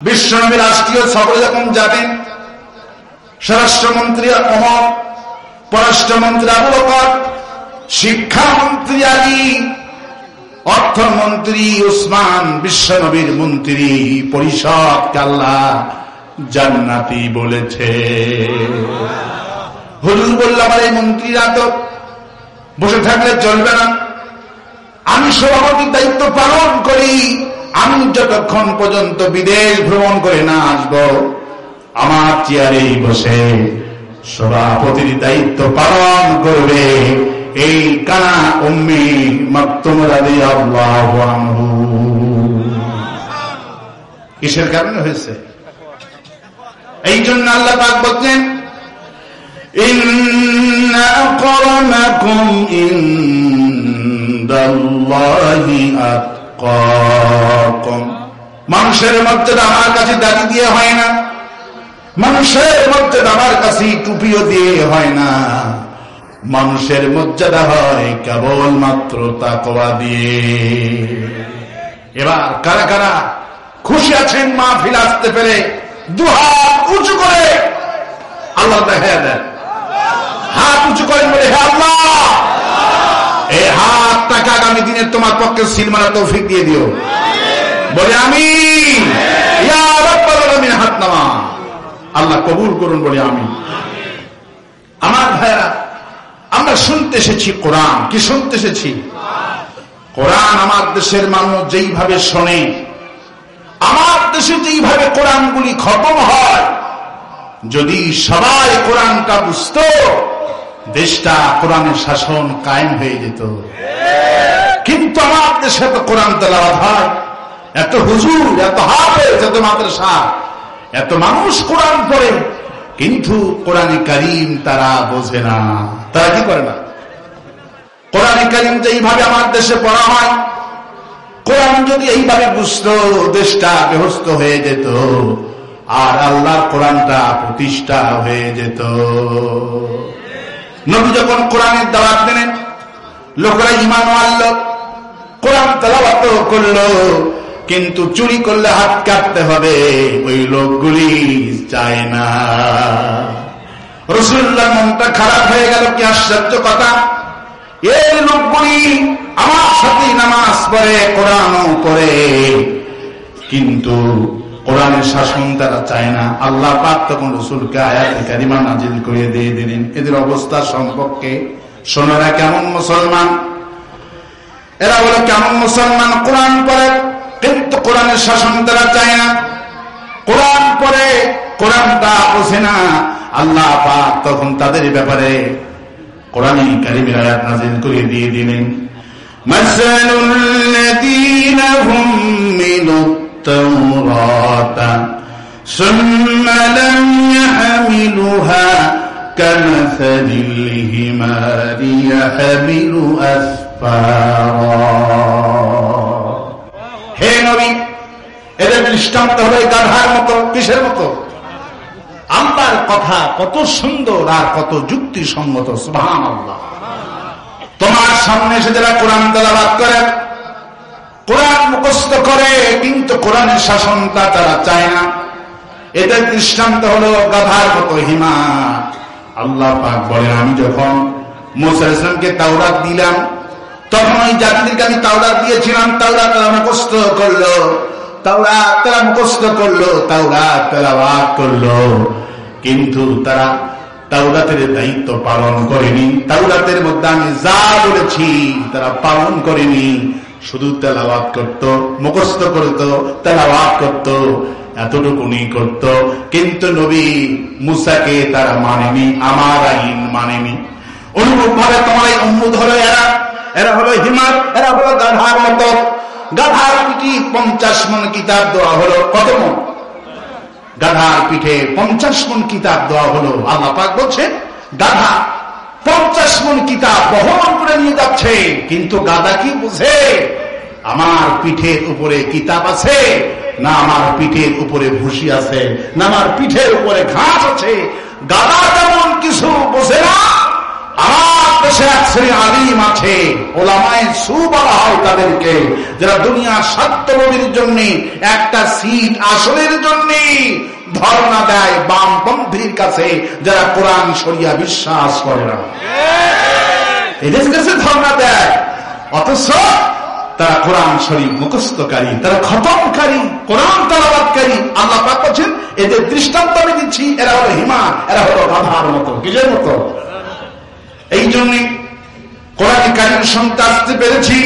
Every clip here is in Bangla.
বিশ্বনবী রাষ্ট্রীয় সফরে যখন যাবেন, স্বরাষ্ট্রমন্ত্রী ওমর, পররাষ্ট্রমন্ত্রী আবু বকর, শিক্ষামন্ত্রী আলী, অর্থমন্ত্রী উসমান, বিশ্বনবীর মন্ত্রী পরিষদকে আল্লাহ জান্নাতি বলেছে। হুজুর বলল, আমার এই মন্ত্রীরা তো বসে থাকলে চলবে না, আমি সভাপতির দায়িত্ব পালন করি, আমি যতক্ষণ পর্যন্ত বিদেশ ভ্রমণ করে না আসব, আমার চেয়ারেই বসে সভাপতির দায়িত্ব পালন করবে এই কানা উম্মি মাকতুম রাদিয়াল্লাহু আনহু। কিসের কারণে হয়েছে? এই জন্য আল্লাহ পাক বলছেন, ইন্না আকরামাকুম ইনদাল্লাহি আতকাকুম। মানুষের মর্যাদা আমার কাছে দাড়ি দিয়ে হয় না, মানুষের মর্যাদা আমার কাছে টুপিও দিয়ে হয় না, মানুষের মর্যাদা হয় কেবলমাত্র তাকওয়া দিয়ে। এবার কারা কারা খুশি আছেন মাহফিল আসতে পেরে? দুহাত উঁচু করে আল্লাহ দেখা দেন, হাত উঁচু করেন, বলে হে আল্লাহ, এই হাতটাকে আগামী দিনে তোমার পক্ষে সিল মারা তৌফিক দিয়ে দিও। বলে আমিন, ইয়া রাব্বাল আলামিন। হাত নামা, আল্লাহ কবুল করুন, বলে আমিন। আমার ভাইরা, আমরা শুনতে এসেছি কোরআন। কি শুনতে এসেছি? কোরআন। আমার দেশের মানুষ যেইভাবে শোনে, আমার দেশে যেইভাবে কোরআনগুলি খতম হয়, যদি সবাই কোরআনটা বুঝতো, দেশটা কোরআনের শাসন কায়েম হয়ে যেত। কিন্তু আমার দেশে তো কোরআন তেলাওয়াত হয়, এত হুজুর, এত হাফেজ, এত মাদ্রাসা, এত মানুষ কোরআন পড়ে, কিন্তু কোরআনে কারীম তারা বোঝে না। তারা কি করে না? কোরআনে কারীম যেইভাবে আমার দেশে পড়া হয়, কোরআন যদি এইভাবে বুঝতো, দেশটা বেহস্ত হয়ে যেত, আর আল্লাহর কোরআনটা প্রতিষ্ঠা হয়ে যেত। নবী যখন কোরআনের দাওয়াত দিলেন, লোকেরা ঈমান আনল, কোরআন তেলাওয়াত করলো, কিন্তু চুরি করলে হাত কাটতে হবে, ওই লোকগুলি চায় না। রাসূলুল্লাহর মনটা খারাপ হয়ে গেল। কি আশ্চর্য কথা! এই লোকগুলি আমার সাথে নামাজ পড়ে, কোরআনও পড়ে, কিন্তু কোরআনের শাসন তারা চায় না। আল্লাহ পাক তখন রাসূলকে আয়াতে কারিমা নাজিল করে দিয়ে দিলেন। এদের অবস্থা সম্পর্কে শোনারা কেমন মুসলমান, এরা হলো কেমন মুসলমান? কোরআন পড়ে কিন্তু কোরআনের শাসন তারা চায় না, কোরআন পড়ে কোরআনটা বোঝে না। আল্লাহ পাক তখন তাদের ব্যাপারে কোরআনে কারিমের আয়াত নাজিল করে দিয়ে দিলেন, মাসালুল লাযীনা হুম মিনাত তাওরাতা সুম্মা লাম ইয়াহমিলুহা কামাসালিল হিমারি ইয়াহমিলু আসফারা। হে নবী, এদের দৃষ্টান্ত হবে গাধার মতো। কিসের মতো? আল্লাহর কথা কত সুন্দর আর কত যুক্তিসঙ্গত। সুবহানাল্লাহ। তোমার সামনে এসে যারা কোরআন তেলাওয়াত করে, কোরআন মুখস্থ করে, কিন্তু কোরআনের শাসনটা তারা চায় না, এদের দৃষ্টান্ত হলো গাধার মতো হিমা। আল্লাহ পাক বলেন, আমি যখন মুসা আলাইহিস সালামকে তাওরাত দিলাম, তখন ওই জাতিদেরকে আমি তাওরাত দিয়েছিলাম, তাওরাত তারা মুখস্থ করলো, তাওরাত তারা মুখস্থ করলো, তাওরাত তেলাওয়াত করলো, কিন্তু তারা তাওরাতের দায়িত্ব পালন করেনি। তাওরাতের মধ্যে আমি যা বলেছি তারা পালন করেনি, শুধু তেলাওয়াত করত, মুখস্থ করত, তেলাওয়াত করত, এতটুকুনি করত, কিন্তু নবী মুসাকে তারা মানেনি, আমার আইন মানেনি। অনুরূপ ভাবে তোমার এই উম্মত হলো এরা, এরা হলো হিমার, এরা হলো গাধার মতো। গাধার পিঠে 50 মণ কিতাব দেওয়া হলো। কত মণ? গাধার পিঠে 50 মণ কিতাব দেওয়া হলো। আল্লাহ পাক বলছে, গাধা 50 মণ কিতাব বহন করে নিয়ে যাচ্ছে, কিন্তু গাধা কি বুঝে? আমার পিঠের উপরে কিতাব আছে না, আমার পিঠের উপরে ভুসি আছে না, আমার পিঠের উপরে ঘাস আছে। গাধা তেমন কিছু বোঝে না। আমার দেশে এক শ্রেণী আলিম আছে, ওলামায়ে সু বলা হয় তাদেরকে, যারা দুনিয়ার স্বার্থলোভের জন্য, একটা সিট আসলের জন্য ধর্ণা দেয় বামপন্থীর কাছে, যারা কোরআন শরিয়া বিশ্বাস করে না, এদের কাছে ধর্ণা দেয়। অথচ তারা কোরআন শরীফ মুখস্থকারী, তারা খতমকারী, কোরআন তেলাওয়াতকারী। আল্লাহ পাক বলেন এদের দৃষ্টান্ত আমি দিচ্ছি, এরা হলো হিমার, এরা হলো গাধার মতো, কিসের মতো? এই জন্য কোরআন কারীম শুনতে আসতে পেরেছি।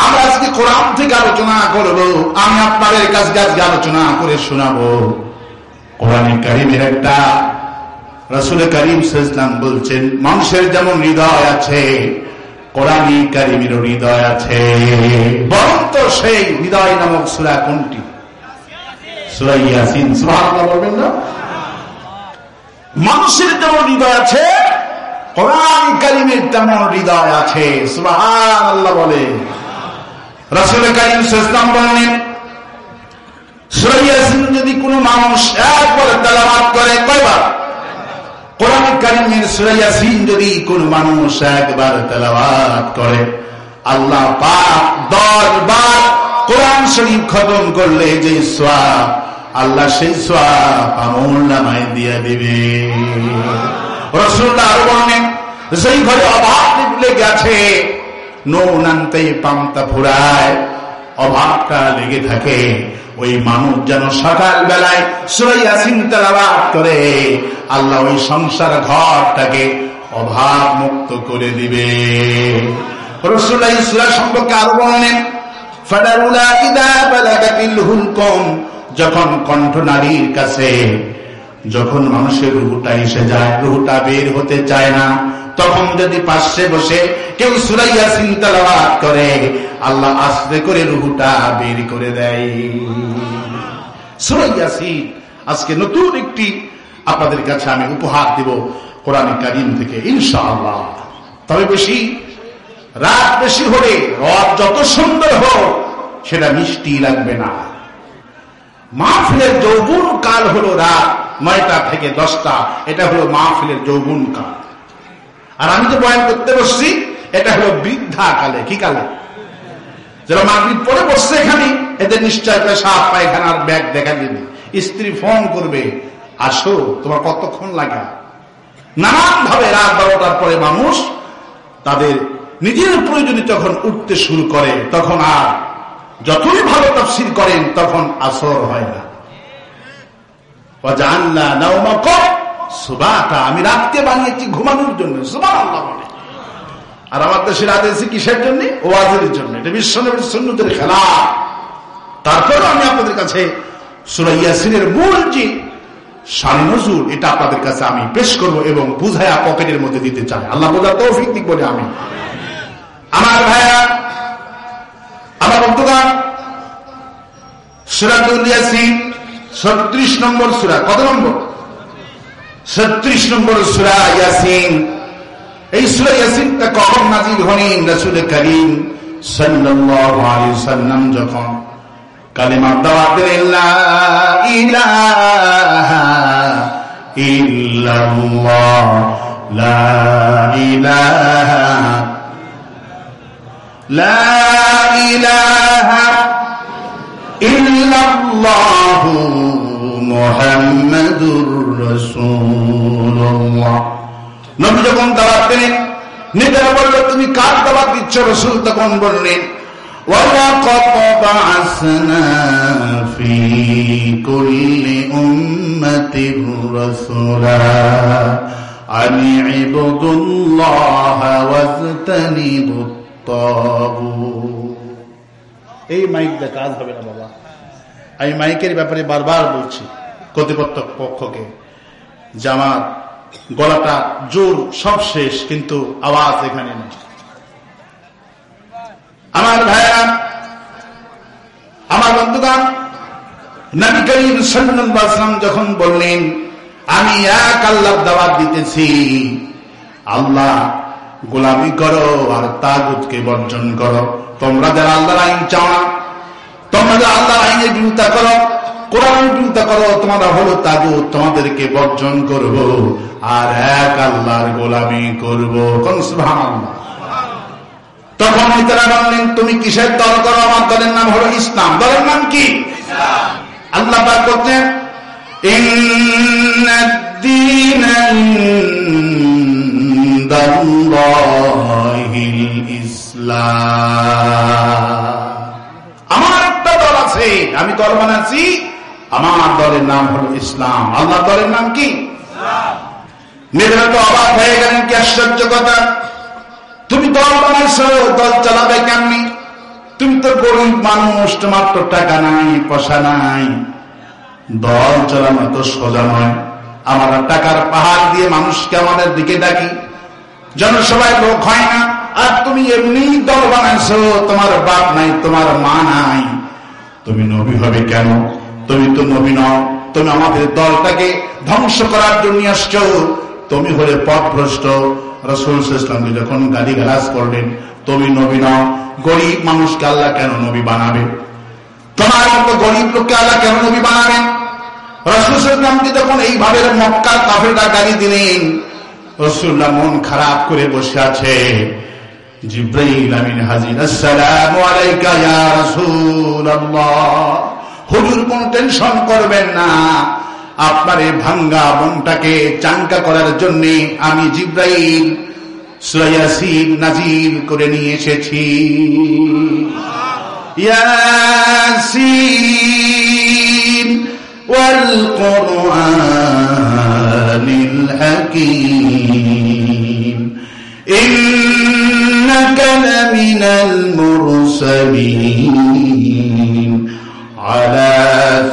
আমরা আজকে কোরআন থেকে আলোচনা করব, আমি আপনাদের কাছে আজকে আলোচনা করে শোনাবো কোরআন কারীমের একটা। রাসূল কারীম সাল্লাল্লাহু আলাইহি ওয়াসাল্লাম বলছেন, মানুষের যেমন হৃদয় আছে, কোরআন কারীমেরও হৃদয় আছে। বরং তো সেই হৃদয় নামক সূরা কোনটি? সূরা ইয়াসিন। সুবহানাল্লাহ বলবেন না? মানুষের যেমন হৃদয় আছে, কোরআন কারীমের তেমন হৃদয় আছে। সুবহানাল্লাহ বলে। রাসূল কারীম সাল্লাল্লাহু আলাইহি ওয়াসাল্লাম বলেন, সূরা ইয়াসিন যদি কোনো মানুষ একবার তেলাওয়াত করে, কয়বার? কোরআন কারীমের সূরা ইয়াসিন যদি কোন মানুষ একবার তেলাওয়াত করে, আল্লাহ পাক 10 বার কোরআন শরীফ খতম করলে যে সওয়াব, আল্লাহ সেই সওয়াব আমলনামায় দিয়ে দিবে। রাসূলুল্লাহ আরো বলেন, সেই ঘরে অভাব লেগে গেছে, নুন আনতে পান্তা ফুরায়, অভাবটা লেগে থাকে, ওই মানুষ যেন সকাল বেলায় সূরা ইয়াসিন তেলাওয়াত করে, আল্লাহ ওই সংসার ঘরটাকে অভাব মুক্ত করে দিবে। রাসূলুল্লাহ এই সূরা সম্পর্কে আরো বলেন, ফাদারুলা ইদা বালাগাতিল হুলকুম, যখন কণ্ঠ নারীর কাছে, যখন মানুষের রূহটা এসে যায়, রূহটা বের হতে চায় না, তখন যদি পাশে বসে কেউ সূরা ইয়াসিন তেলাওয়াত করে, আল্লাহ আস্তে করে রূহটা বের করে দেয়। সূরা ইয়াসিন আজকে নতুন একটি আপনাদের কাছে আমি উপহার দেব কোরআন কারীম থেকে ইনশাআল্লাহ। তবে বেশি রাত বেশি হলে, রাত যত সুন্দর হোক, সেটা মিষ্টি লাগবে না। মাহফিলের যৌবন কাল হলো রাত 9টা থেকে 10টা, এটা হলো মাহফিলের যৌবন কাল। আর আমি যে বয়ান করতে বসছি, এটা হলো বৃদ্ধা কালে। কি কালে? যারা মাগরিব পরে বসছে এখানে, এদের নিশ্চয় পেশাব পায়খানার ব্যাগ দেখা দিবে, স্ত্রী ফোন করবে, আসো, তোমার কতক্ষণ লাগে। নানান ভাবে রাত 12টার পরে মানুষ তাদের নিজের প্রয়োজনে যখন উঠতে শুরু করে, তখন আর যতই ভালো তাফসীর করেন, তখন আসর হয় না। ওয়াজআলনা নাওমাকুম সুবাতা, আমি রাতকে বানিয়েছি ঘুমানোর জন্য। সুবহানাল্লাহ বলে। আর আমার দেশে রাত এসে কিসের জন্য? ওয়াজের জন্য। এটা বিশ্বনবীর সুন্নতের খেলাফ। তারপরে আমি আপনাদের কাছে সূরা ইয়াসিনের মূল যে শানে নজুল, এটা আপনাদের কাছে আমি পেশ করব এবং বুঝায়া পকেটের মধ্যে দিতে চাই। আল্লাহ বোঝার তৌফিক দিক বলে আমি। আমার ভাইয়া, আমার বন্ধুগণ, সূরাতুল ইয়াসিন 36 নম্বর সূরা। কত নম্বর? 36 নম্বর সূরা ইয়াসিন। এই সূরা ইয়াসিনটা কখন নাযিল হলেন? রাসূল করিম সাল্লাল্লাহু আলাইহি ওয়াসাল্লাম যখন কালিমা দাওয়াত দিলেন, লা ইলাহা ইল্লাল্লাহ, লা ইলাহা, লা ইলাহা ইল্লাল্লাহু মুহাম্মাদুর রাসূলুল্লাহ। নবী যখন দাওয়াত দিলেন, নেতারা বলল, তুমি কার দাওয়াত দিচ্ছ? রাসূল তখন বললেন, ওয়ালাকাদ বা'আসনা ফি কুল্লি উম্মাতির রাসূলা আন ইবুদুল্লাহ ওয়াজতানিবুত তাগুত। এই মাইকটা কাজ হবে না বাবা। আমি মাইকের ব্যাপারে বারবার বলছি কর্তৃপক্ষ পক্ষকে যে আমার গলাটা জোর সব শেষ, কিন্তু আওয়াজ এখানে নেই। আমার ভাইরা, আমার বন্ধুগণ, নবী করিম সাল্লাল্লাহু আলাইহি ওয়াসাল্লাম যখন বললেন, আমি এক আল্লাহর দাওয়াত দিতেছি, আল্লাহ গোলামি করো আর তাগুতকে বর্জন করো। তোমরা যারা আল্লাহর আইন চাও না, তোমরা যারা আল্লাহর আইনের বিরোধিতা করো, কোরআন চিন্তা করো, তোমরা হলো তাগুত, তোমাদেরকে বর্জন করব আর এক আল্লাহর গোলামি করব। কোন সুবহানাল্লাহ। তখন তারা বললেন, তুমি কিসের দল করো? আমার দলের নাম হলো ইসলাম। দলের নাম কি? আল্লাহ পাক বলছেন, ইন্নাদ-দীনা ইনদাল্লাহিল ইসলাম। আমার একটা দল আছে, আমি দল বানাচ্ছি, আমার দলের নাম হলো ইসলাম। আল্লাহ দলের নাম কি? নিজেরা তো অবাক হয়ে গেলেন, কি আশ্চর্য কথা, তুমি দল বানাইছো, দল চালাবে কেমনি? তুমি তো গরিব মানুষ, তোমার তো টাকা নাই, পয়সা নাই, দল চালানো তো সোজা নয়। আমরা টাকার পাহাড় দিয়ে মানুষকে আমাদের দিকে ডাকি, জনসভায় লোক হয় না, আর তুমি এমনি দল বানাইছো, তোমার বাপ নাই, তোমার মা নাই, তুমি নবী হবে কেন? তুমি তো নবী নও, তুমি আমাদের দলটাকে ধ্বংস করার জন্য আসছো, তুমি হলে পথভ্রষ্ট। রাসূল সাল্লাল্লাহু আলাইহি ওয়াসাল্লাম যখন গালিগালাজ করলেন, তুমি নবী নও, গরিব মানুষকে আল্লাহ কেন নবী বানাবে? তোমার মতো গরিব লোককে আল্লাহ কেন নবী বানাবেন? রাসূল সাল্লাল্লাহু আলাইহি ওয়াসাল্লামকে যখন এইভাবে মক্কার কাফেররা গালি দিলেন, রাসূলুল্লাহ মন খারাপ করে বসে আছে। জিবরাইল আমিন হাজির, আসসালামু আলাইকা ইয়া রাসূলুল্লাহ। হুজুর কোন টেনশন করবেন না, আপনার এই ভাঙ্গা মনটাকে চাঙ্গা করার জন্য আমি জিবরাইল সূরা ইয়াসিন নাজিল করে নিয়ে এসেছি। ইয়াসিন ওয়াল কুরআনিল হাকীম ইন্নাকা লামিনাল মুরসালিন আলা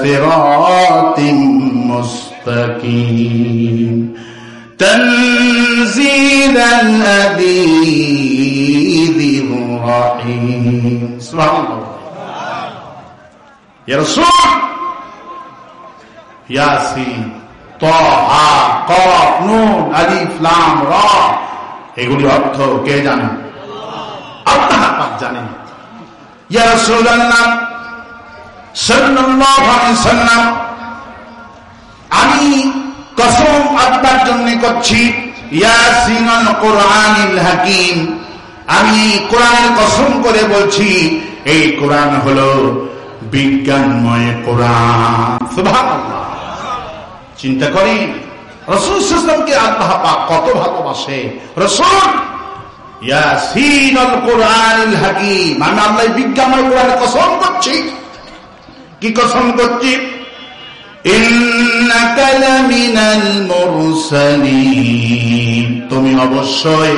সিরাতিম মুস্তাকিম তানজিলাল আযীযির রাহিম। সুবহানাল্লাহ। ইয়া রাসূল, ইয়াসিন, তাহা, কফ, নুন, আলিফ, লাম, রা, এগুলি অর্থ কে জানে? আল্লাহ পাক জানেন। ইয়া রাসূলুল্লাহ সাল্লাল্লাহু আলাইহি ওয়াসাল্লাম, আমি কসম আপনার জন্য করছি, ইয়াসিনুল কুরআনিল হাকীম, আমি কোরআনের কসম করে বলছি, এই কোরআন হলো বিজ্ঞানময় কোরআন। সুবহানাল্লাহ। চিন্তা করি রাসূল সাল্লাল্লাহু আলাইহি ওয়াসাল্লামকে আল্লাহ পাক কত ভালোবাসে। রাসূল, ইয়াসিনুল কুরআনিল হাকীম, আমি আল্লাহ বিজ্ঞানময় কোরআনের কসম করছি। কি কসম করছি? ইন্নাকা লামিনাল মুরসালিন, তুমি অবশ্যই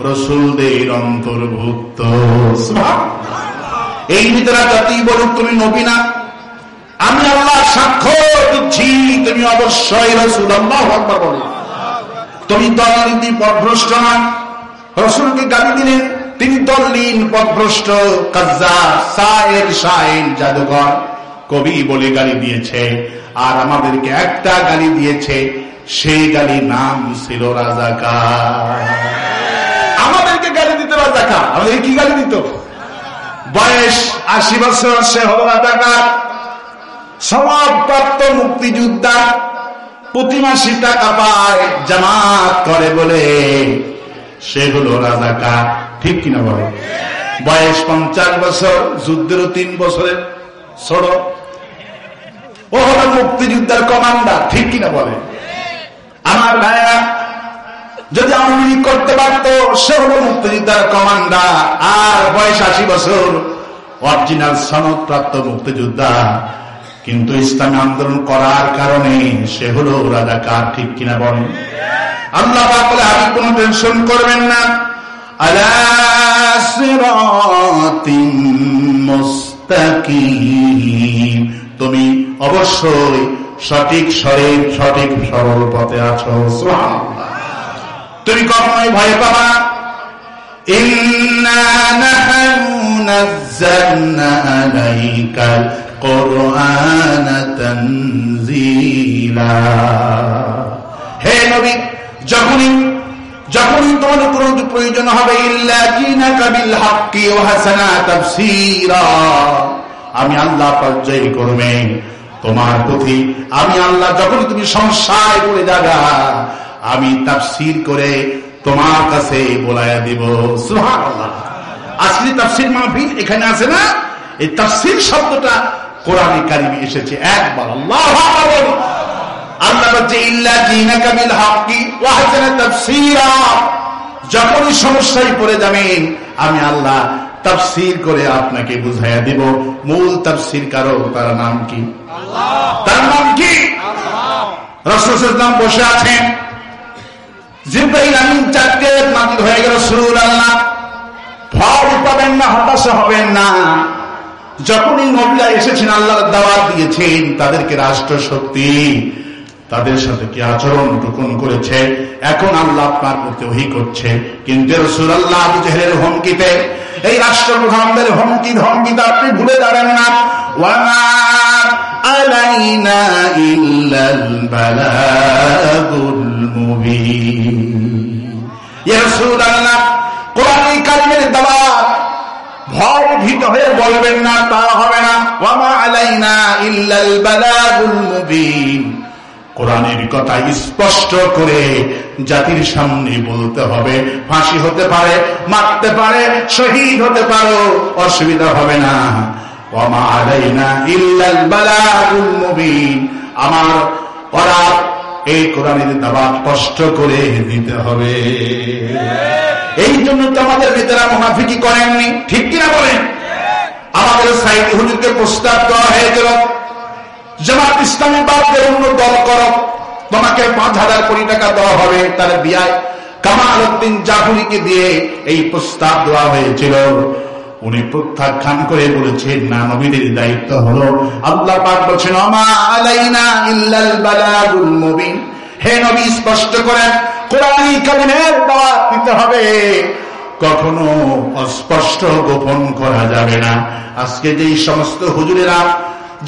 রাসূলদের অন্তর্ভুক্ত। সুবহানাল্লাহ। এই ভিতরে যতই বলুক তুমি নবী না, আমি আল্লাহ সাক্ষ্য দিচ্ছি তুমি অবশ্যই রাসূল। আল্লাহু আকবার বলেন। তুমি দলনীতি পথভ্রষ্ট না। রাসূলকে গালি দিলেন, তিনি দলহীন, পথভ্রষ্ট, কাজ্জাব, সাহির, শাইর, জাদুকর, কবি বলে গালি দিয়েছে। আর আমাদেরকে একটা গালি দিয়েছে, সেই গালির নাম ছিল রাজাকার। আমাদেরকে গালি দিত রাজাকার। আমাদের কি গালি দিত? বয়স 80 বছর, সে হলো রাজাকার। সমাজপ্রাপ্ত মুক্তিযোদ্ধা, প্রতি মাসে টাকা পায়, জামাত করে বলে সে হলো রাজাকার। ঠিক কিনা বলে? বয়স 50 বছর, যুদ্ধেরও 3 বছরের ছোট, ও হলো মুক্তিযোদ্ধার কমান্ডার। ঠিক কিনা বলে? আমার ভাইয়া, যদি আওয়ামী লীগ করতে পারত, সে হলো মুক্তিযোদ্ধার কমান্ডার। আর বয়স 80 বছর, অরিজিনাল সনদপ্রাপ্ত মুক্তিযোদ্ধা, কিন্তু ইসলামী আন্দোলন করার কারণে সে হলো রাজাকার। ঠিক কিনা বলেন? আল্লাহ পাক বলে, আপনি কোনো টেনশন করবেন না, আলা সিরাতিম মুস্তাকিম, তুমি অবশ্যই সঠিক স্বরে, সঠিক সরল পথে আছো। সুবহানাল্লাহ। তুমি কখনোই ভয় পাবা। ইন্না নাহনু নাযালনা আলাইকাল কুরআনা তানজিলা। হে নবী, যখনই তোমার কোনো প্রয়োজন হবে, ইল্লা জিনাকা বিল হাক্কি ওয়া হাসানা তাফসীরা, আমি আল্লাহ পর্যায় করবে তোমার প্রতি আমি আল্লাহ যখন তুমি সমস্যায় পড়ে যাবা আমি তাফসীর করে তোমার কাছে বলায়া দিব। সুবহানাল্লাহ। আসলে তাফসীর মাহফিল এখানে আছে না, এই তাফসীর শব্দটা কোরআনে কারিমে এসেছে একবার। আল্লাহু আকবার। আল্লাহ বলছে ইল্লা দীনাকা বিল হাক্কি ওয়া হাসানা তাফসীরা। যখনই সমস্যায় পড়ে যাবেন আমি আল্লাহ তাফসীর করে আপনাকে বুঝাইয়া দিব। মূল তাফসীর কারো তার নাম কি? আল্লাহ। তার নাম কি? আল্লাহ। রাসূল সাল্লাল্লাহু আলাইহি ওয়াসাল্লাম বসে আছেন, জিবরাইল আমিন চারটে নাজিল হয়ে গেল। রাসূলুল্লাহ ভয় পাবেন না, হতাশা হবেন না। যখনই নবীরা এসেছেন আল্লাহর দাওয়াত দিয়েছেন, তাদেরকে রাষ্ট্র শক্তি তাদের সাথে কি আচরণ টুকুন করেছে, এখন আল্লাহ আপনার প্রতি ওহী করছে। কিন্তু রাসূলুল্লাহ আবু জেহেলের হুমকিতে, এই রাষ্ট্রপ্রধানদের হুমকিতে আপনি ভুলে দাঁড়ান না। ওয়ামা আলাইনা ইল্লাল বালাগুল মুবিন। ইয়া রাসূলুল্লাহ কোরআনে কারিমের দাওয়াত ভয় ভীত হয়ে বলবেন না, তা হবে না। ওয়ামা আলাইনা ইল্লাল বালাগুল মুবিন। কোরআনের কথা স্পষ্ট করে জাতির সামনে বলতে হবে। ফাঁসি হতে পারে, মারতে পারে, শহীদ হতে পারো, অসুবিধা হবে না। ওয়ামা আলাইনা ইল্লাল বালাগুল মুবিন। আমার ওরা এই কোরআনের দাওয়াত স্পষ্ট করে দিতে হবে। এই জন্য তো আমাদের নেতারা মুনাফিকি করেননি, ঠিক কিনা বলেন? আমাদের সাইদি হুজুরকে প্রস্তাব দেওয়া হয়েছিল জামাত ইসলামী বাদ দিয়ে অন্য দল করো, তোমাকে 5,000 কোটি টাকা দেওয়া হবে। তার বিয়ায় কামাল উদ্দিন জাফরিকে দিয়ে এই প্রস্তাব দেওয়া হয়েছিল। উনি প্রত্যাখ্যান করে বলেছেন না, নবীদের দায়িত্ব হলো। আল্লাহ পাক বলেছেন ওমা আলাইনা ইল্লাল বালাগুল মুবিন। হে নবী স্পষ্ট করেন কোরআনী কারিমের দাওয়াত দিতে হবে, কখনো অস্পষ্ট গোপন করা যাবে না। আজকে যেই সমস্ত হুজুরেরা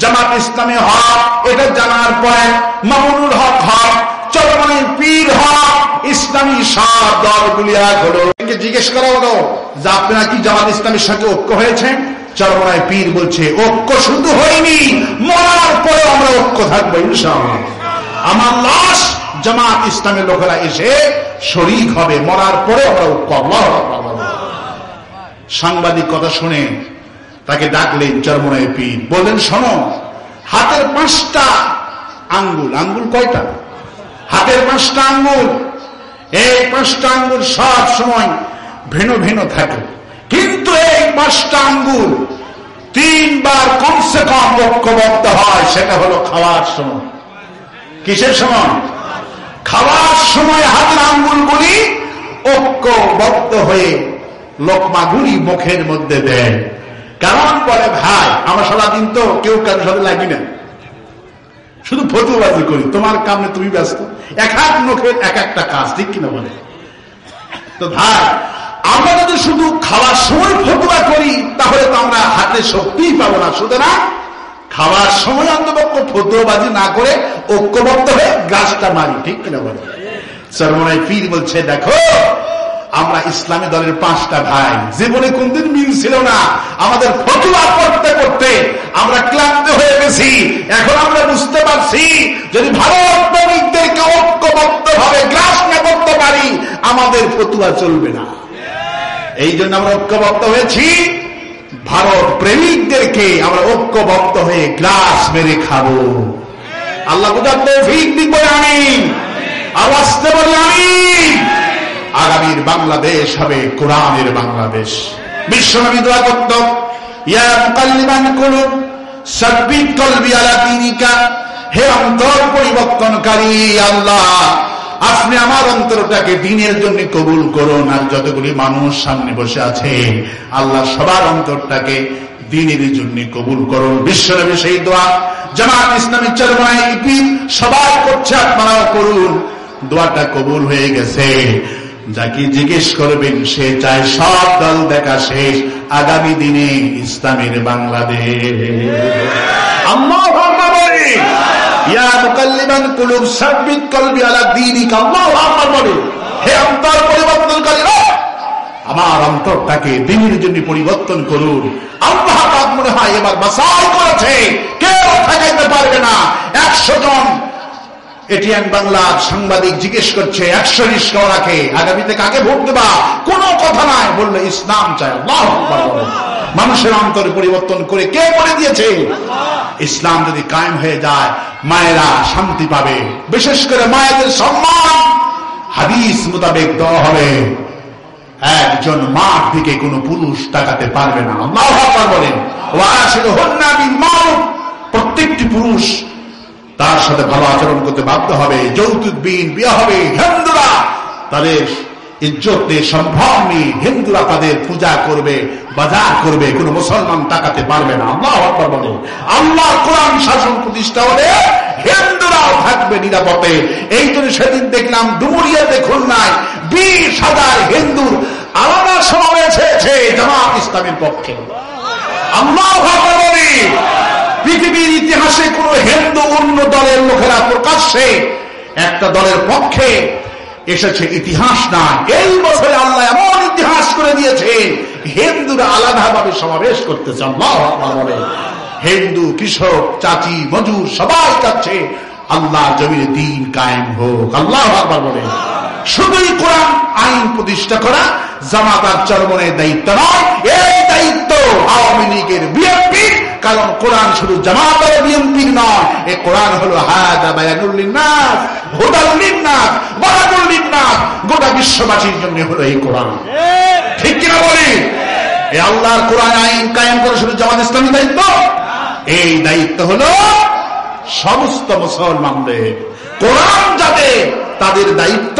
জামাত ইসলামী হক এটা জানার পরে মামুনুল হক হক, চরমনাই পীর হক, ইসলামী সব দলগুলি এক হলো। জিজ্ঞেস করা হলো যে আপনারা কি জামাত ইসলামের সাথে ঐক্য হয়েছে? চরমনাই পীর বলছে ঐক্য শুধু হয়নি, মরার পরে আমরা ঐক্য থাকবো ইনশাআল্লাহ। আমার লাশ জামাত ইসলামের লোকেরা এসে শরীক হবে, মরার পরে আমরা ঐক্য। আল্লাহু আকবার। সাংবাদিক কথা শুনে তাকে ডাকলেন চরমনাই পীর, বললেন শোনো, হাতের 5টা আঙ্গুল, আঙ্গুল কয়টা? হাতের 5টা আঙ্গুল, এই 5টা আঙ্গুল সব সময় ভিন্ন ভিন্ন থাকে, কিন্তু এই 5টা আঙ্গুল 3 বার কমসে কম ঐক্যবদ্ধ হয়। সেটা হলো খাওয়ার সময়। কিসের সময়? খাওয়ার সময় হাতের আঙ্গুলগুলি ঐক্যবদ্ধ হয়ে লোকমাগুলি মুখের মধ্যে দেয়। কারণ বলে ভাই আমরা সারাদিন তো কেউ কারোর সাথে লাগি না, শুধু ফতুয়াবাজি করি, তোমার কামে তুমি ব্যস্ত, এক এক মুখের এক একটা কাজ, ঠিক কিনা বলে? তো ভাই আমরা যদি শুধু খাওয়ার সময় ফতুয়া করি তাহলে তো আমরা হাতে শক্তিই পাবো না। সুতরাং খাওয়ার সময় অন্তপক্ষ ফতুয়াবাজি না করে ঐক্যবদ্ধ হয়ে গাছটা মারি, ঠিক কিনা বলে? চরমনাই পীর বলছে দেখো, আমরা ইসলামী দলের 5টা ভাই, জীবনে কোনদিন মিল ছিল না, আমাদের ফতোয়া করতে করতে আমরা ক্লান্ত হয়ে গেছি। এখন আমরা বুঝতে পারছি যদি ভারত প্রেমিকদেরকে ঐক্যবদ্ধ ভাবে গ্রাস না করতে পারি আমাদের ফতোয়া চলবে না। এই জন্য আমরা ঐক্যবদ্ধ হয়েছি, ভারত প্রেমিকদেরকে আমরা ঐক্যবদ্ধ হয়ে গ্লাস মেরে খাবো। আল্লাহ বুঝার তৌফিক দিক বলে আমিন, আওয়াজ দিয়ে বলি আমিন। আগামীর বাংলাদেশ হবে কোরআনের বাংলাদেশ। বিশ্বনবী দোয়া করত ইয়া মুকাল্লিবান কুলুব সাব্বিত কলবি আলা দীনিকা। হে অন্তর পরিবর্তনকারী আল্লাহ, আপনি আমার অন্তরটাকে দ্বীনের জন্য কবুল করুন। আর যতগুলি মানুষ সামনে বসে আছে আল্লাহ সবার অন্তরটাকে দ্বীনের জন্য কবুল করুন। বিশ্বনবী সেই দোয়া জামাত ইসলামী চরমনাই পীর সবাই করছে, আপনারাও করুন। দোয়াটা কবুল হয়ে গেছে। যাকে জিজ্ঞেস করবেন সে চায় সব দল দেখা শেষ, আগামী দিনে ইসলামের বাংলাদেশ। আল্লাহু আকবার বলে ইয়া মুকাল্লিবান কুলুব সাব্বিত কলবি আলা দীনিকা। আল্লাহু আকবার বলে হে অন্তর পরিবর্তনকারী, আমার অন্তরটাকে দ্বীনের জন্য পরিবর্তন করুন। আল্লাহ পাক মনে হয় এবার বাছাই করেছে, কেউ ঠেকাইতে পারবে না। 100 জন এটিএন বাংলার সাংবাদিক জিজ্ঞেস করছে 100 রিস্কাওয়ালাকে আগামীতে কাকে ভোট দেবা? কোনো কথা নাই, বললে ইসলাম চাই। আল্লাহু আকবার। মানুষের অন্তরে পরিবর্তন করে কে করে দিয়েছে? ইসলাম যদি কায়েম হয়ে যায় মায়েরা শান্তি পাবে, বিশেষ করে মায়েদের সম্মান হাদিস মোতাবেক দেওয়া হবে। একজন মার থেকে কোনো পুরুষ টাকাতে পারবে না। আল্লাহু আকবার বলেন। ওয়াশিরুহুন্না বিল মারুফ, প্রত্যেকটি পুরুষ তার সাথে ভালো আচরণ করতে বাধ্য হবে। যৌতুক বিহীন বিয়ে হবে। হিন্দুরা তাদের ইজ্জত নিয়ে, সম্ভ্রম নিয়ে হিন্দুরা তাদের পূজা করবে, বাজার করবে, কোন মুসলমান টাকাতে পারবে না। আল্লাহু আকবার বলে। আল্লাহ কোরআন শাসন প্রতিষ্ঠা হলে হিন্দুরাও থাকবে নিরাপদে। এই জন্য সেদিন দেখলাম ডুমুরিয়াতে খুলনায় 20,000 হিন্দুর আলাদা সমাবেশ হয়েছে জামাত ইসলামের পক্ষে। আল্লাহু আকবার বলে। পৃথিবীর ইতিহাসে কোন হিন্দু অন্য দলের লোকেরা প্রকাশ্যে একটা দলের পক্ষে এসেছে ইতিহাস না। এই বছরে আল্লাহ এমন ইতিহাস করে দিয়েছে, হিন্দুরা আলাদাভাবে সমাবেশ করতেছে। আল্লাহু আকবার বলে। হিন্দু, কৃষক, চাচি, মজুর সবাই চাচ্ছে আল্লাহ জমিনে দ্বীন কায়েম হোক। আল্লাহু আকবার বলে। শুধুই কোরআন আইন প্রতিষ্ঠা করা জামাত আর চরমনের দায়িত্ব নয়, এই দায়িত্ব আওয়ামী লীগের, বিএনপির। কারণ কোরআন শুধু জামাত আর বিএনপির নয়, এই কোরআন হলো হাদা বায়ানুল লিন্নাস, হুদাল লিন্নাস, বারাকুল লিন্নাস, গোটা বিশ্ববাসীর জন্য হলো এই কোরআন। ঠিক কিনা বলি? এই আল্লাহর কোরআন আইন কায়েম করা শুধু জামাত ইসলামী দায়িত্ব? এই দায়িত্ব হলো সমস্ত মুসলমানদের। কোরআন যাতে তাদের দায়িত্ব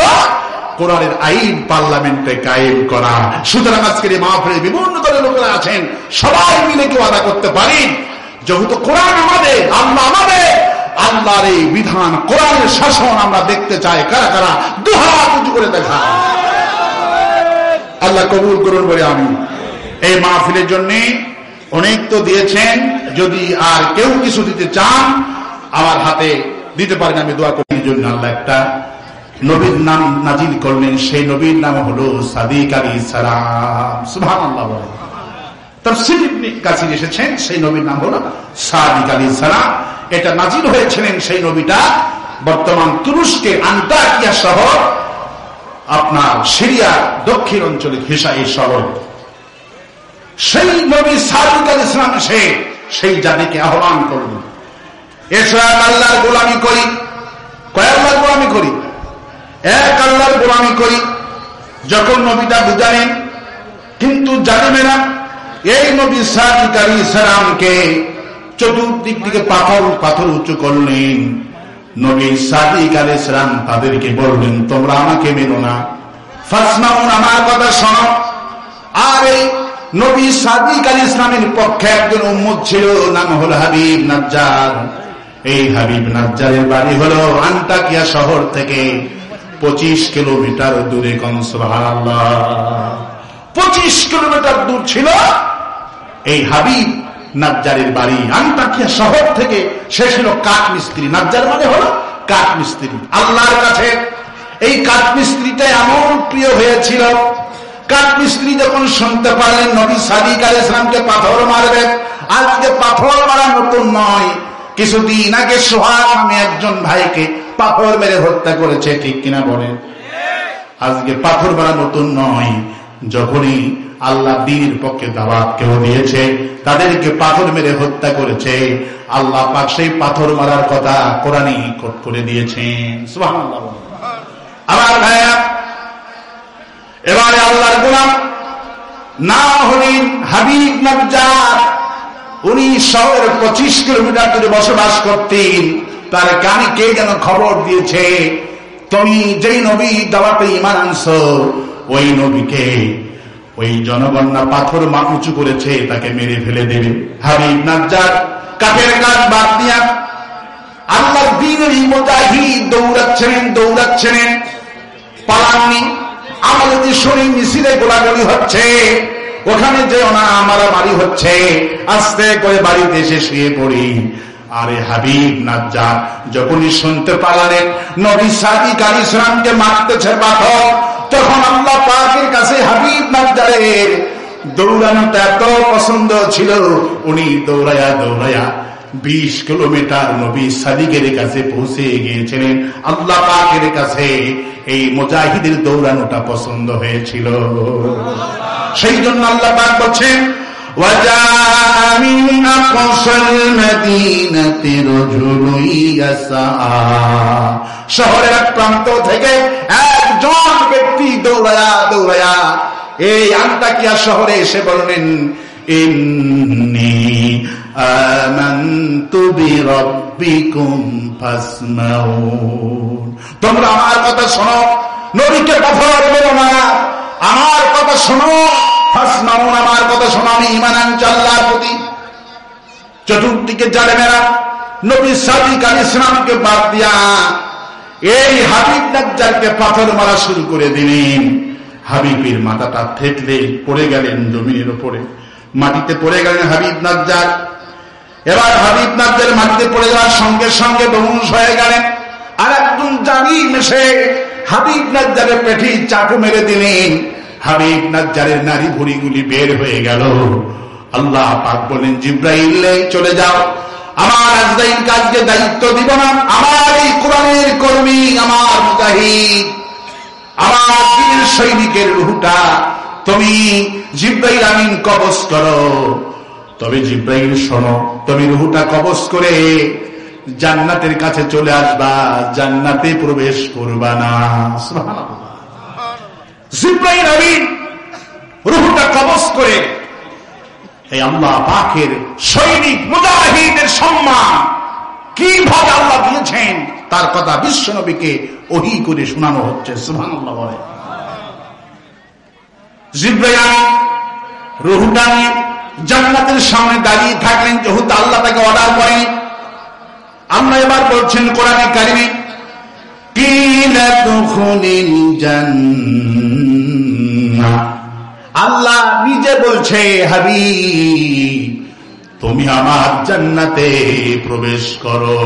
কোরআনের আইন পার্লামেন্টে কায়েম করা। সুতরাং আজকের এই মাহফিলে বিভিন্ন দলের লোকেরা আছেন, সবাই মিলে কেউ আদা করতে পারি, যেহেতু কোরআন আমাদের, আল্লাহ আমাদের, আল্লাহর এই বিধান, কোরআনের শাসন আমরা দেখতে চাই। কারা কারা দুহাত উঁচু করে দেখা? আল্লাহ কবুল করুন বলে আমি। এই মাহফিলের জন্য অনেক তো দিয়েছেন, যদি আর কেউ কিছু দিতে চান আমার হাতে দিতে পারেন, আমি দোয়া করি। জন্য আল্লাহ একটা নবীর নাম নাজিল করলেন, সেই নবীর নাম হলো সাদিক আলাইহিস সালাম। সুবহানাল্লাহ। তাফসীর ইবনে কাসির এসেছেন, সেই নবীর নাম হলো সাদিক আলাইহিস সালাম। এটা নাজিল হয়েছিলেন, সেই নবীটা বর্তমান তুরস্কে আন্তাকিয়া শহর, আপনার সিরিয়ার দক্ষিণ অঞ্চলে হিসাই শহর। সেই নবী সাদিক আলাইহিস সালাম সেই জাতিকে আহ্বান করলেন, এসো আল্লাহর গোলামি করি। কয় আল্লাহর গোলামি করি? এক আল্লাহর গোলামি করি। যখন নবীটা বুঝালেন, কিন্তু জানেমেরা এই নবী সাদিক আলাইহিস সালামকে চতুর্দিক থেকে পাথর উঁচু করলেন। নবী সাদিক আলাইহিস সালাম তাদেরকে বললেন, তোমরা আমাকে মেনো না, ফাসমাউন, আমার কথা শোনো। আর এই নবী সাদিক আলাইহিস সালামের পক্ষে একজন উম্মত ছিল, নাম হলো হাবিব নাজ্জার। এই হাবিব নাজ্জারের বাড়ি হলো আন্তাকিয়া শহর থেকে 25 কিলোমিটার দূরে। কোন সুবহানাল্লাহ। 25 কিলোমিটার দূর ছিল এই হাবিব নাজ্জারের বাড়ি। আন্তাকিয়া শহর থেকে সে ছিল কাঠ মিস্ত্রি। নাজ্জার মানে হলো কাঠ মিস্ত্রি। আল্লাহর কাছে এই কাঠ মিস্ত্রিটা এমন প্রিয় হয়েছিল, কাঠ মিস্ত্রি যখন শুনতে পারলেন নবী সাদিক আলাইহিস সালামকে পাথর মারবে, আজকে পাথর মারা নতুন নয়, কিছুদিন আগে সোহাগ নামে একজন ভাইকে পাথর মেরে হত্যা করেছে। ঠিক কিনা বলেন? আজকে পাথর মারা নতুন নয়। যখনই আল্লাহ দ্বীনের পক্ষে দাওয়াত কেউ দিয়েছে, তাদেরকে পাথর মেরে হত্যা করেছে। আল্লাহ পাক সেই পাথর মারার কথা কোরআনে কোট করে দিয়েছেন। সুবহানাল্লাহ। আমার ভাইয়া, এবারে আল্লাহর গোলাম নাম হলেন হাবিব নাজ্জার। উনি শহরের 25 কিলোমিটার দূরে বসবাস করতেন। তার কানে কে যেন খবর দিয়েছে, তুমি যেই নবী দাওয়াতে ঈমান আনছো, ওই নবীকে ওই জনগণনা পাথর উঁচু করেছে, তাকে মেরে ফেলে দেবে। হাবিব নাজ্জার কাফের কাজ বাদ দিয়া আল্লাহর দ্বীনের মুজাহিদ দৌড়াচ্ছেন, পালাননি। আমাদের শরীর মিছিলে গোলাগুলি হচ্ছে, ওখানে যেও না, মারামারি হচ্ছে। আস্তে করে বাড়িতে এসে শুয়ে পড়ি। আরে হাবিব নাজ্জার যখনই শুনতে পারলেন নবী সাদিক আলাইহিস সালামকে মারতেছে পাথর, তখন আল্লাহ পাকের কাছে হাবিব নাজ্জারের দৌড়ানোটা এত পছন্দ ছিল, উনি দৌড়ায়া দৌড়ায়া 20 কিলোমিটার নবী সাদিকের কাছে পৌঁছে গিয়েছিলেন। আল্লাহ পাকের কাছে এই মুজাহিদের দৌড়ানোটা পছন্দ হয়েছিল। সেই জন্য আল্লাহ পাক বলছেন, শহরের এক প্রান্ত থেকে একজন ব্যক্তি দৌড়ায়া দৌড়ায়া এই আন্তাকিয়া শহরে এসে বললেন, ইন্নী আমানতু বিরাব্বিকুম ফাসমাউন। তোমরা আমার কথা শোনো, নবীকে কথা বলো না, আমার কথা শোনো, ফাসমাউন, আমার কথা শোনো, আমি ঈমান আনছি আল্লাহর প্রতি। চতুর্দিকে জালেমেরা নবী সাদিক আলাইহিস সালামকে বাদ দিয়া এই হাবিব নাজ্জারকে পাথর মারা শুরু করে দিলেন। হাবিবের মাথাটা থেতলে পড়ে গেলেন জমিনের উপরে, মাটিতে পড়ে গেলেন হাবিব নাজ্জার। এবার হাবিব নাজ্জার মাটিতে পড়ে যাওয়ার সঙ্গে সঙ্গে বেহুশ হয়ে গেলেন। আর একজন জালিম এসে হাবিব নাজ্জারের পেটে চাকু মেরে দিলেন। হাবিব নাজ্জারের নারী ভুঁড়িগুলি বের হয়ে গেল। আল্লাহ পাক বলেন, জিব্রাইল চলে যাও, আমার আজরাইল কাজকে দায়িত্ব দিব না, আমার এই কোরআনের কর্মী, আমার মুজাহিদ, আমার বীর সৈনিকের রূহটা তুমি জিব্রাইল আমিন কবজ করো। তবে জিব্রাইল শোনো, তুমি রূহটা কবজ করে জান্নাতের কাছে চলে আসবা, জান্নাতে প্রবেশ করবা না। সুবহানাল্লাহ। জিব্রাইল আমিন রূহটা কবজ করে এই আল্লাহ পাকের সৈনিক মুজাহিদের সম্মান কিভাবে আল্লাহ দিয়েছেন তার কথা বিশ্ব নবীকে ওহী করে শোনানো হচ্ছে। সুবহানাল্লাহ বলে। জিব্রাইল রূহটা নিয়ে জান্নাতের সামনে দাঁড়িয়ে থাকলেন, যেহেতু আল্লাহ তাকে অর্ডার করেন। আল্লাহ এবার বলছেন কোরআনে কারিমে, কিলা দুখুলিল জান্নাহ, আল্লাহ নিজে বলছে, হাবিব তুমি আমার জান্নাতে প্রবেশ করো।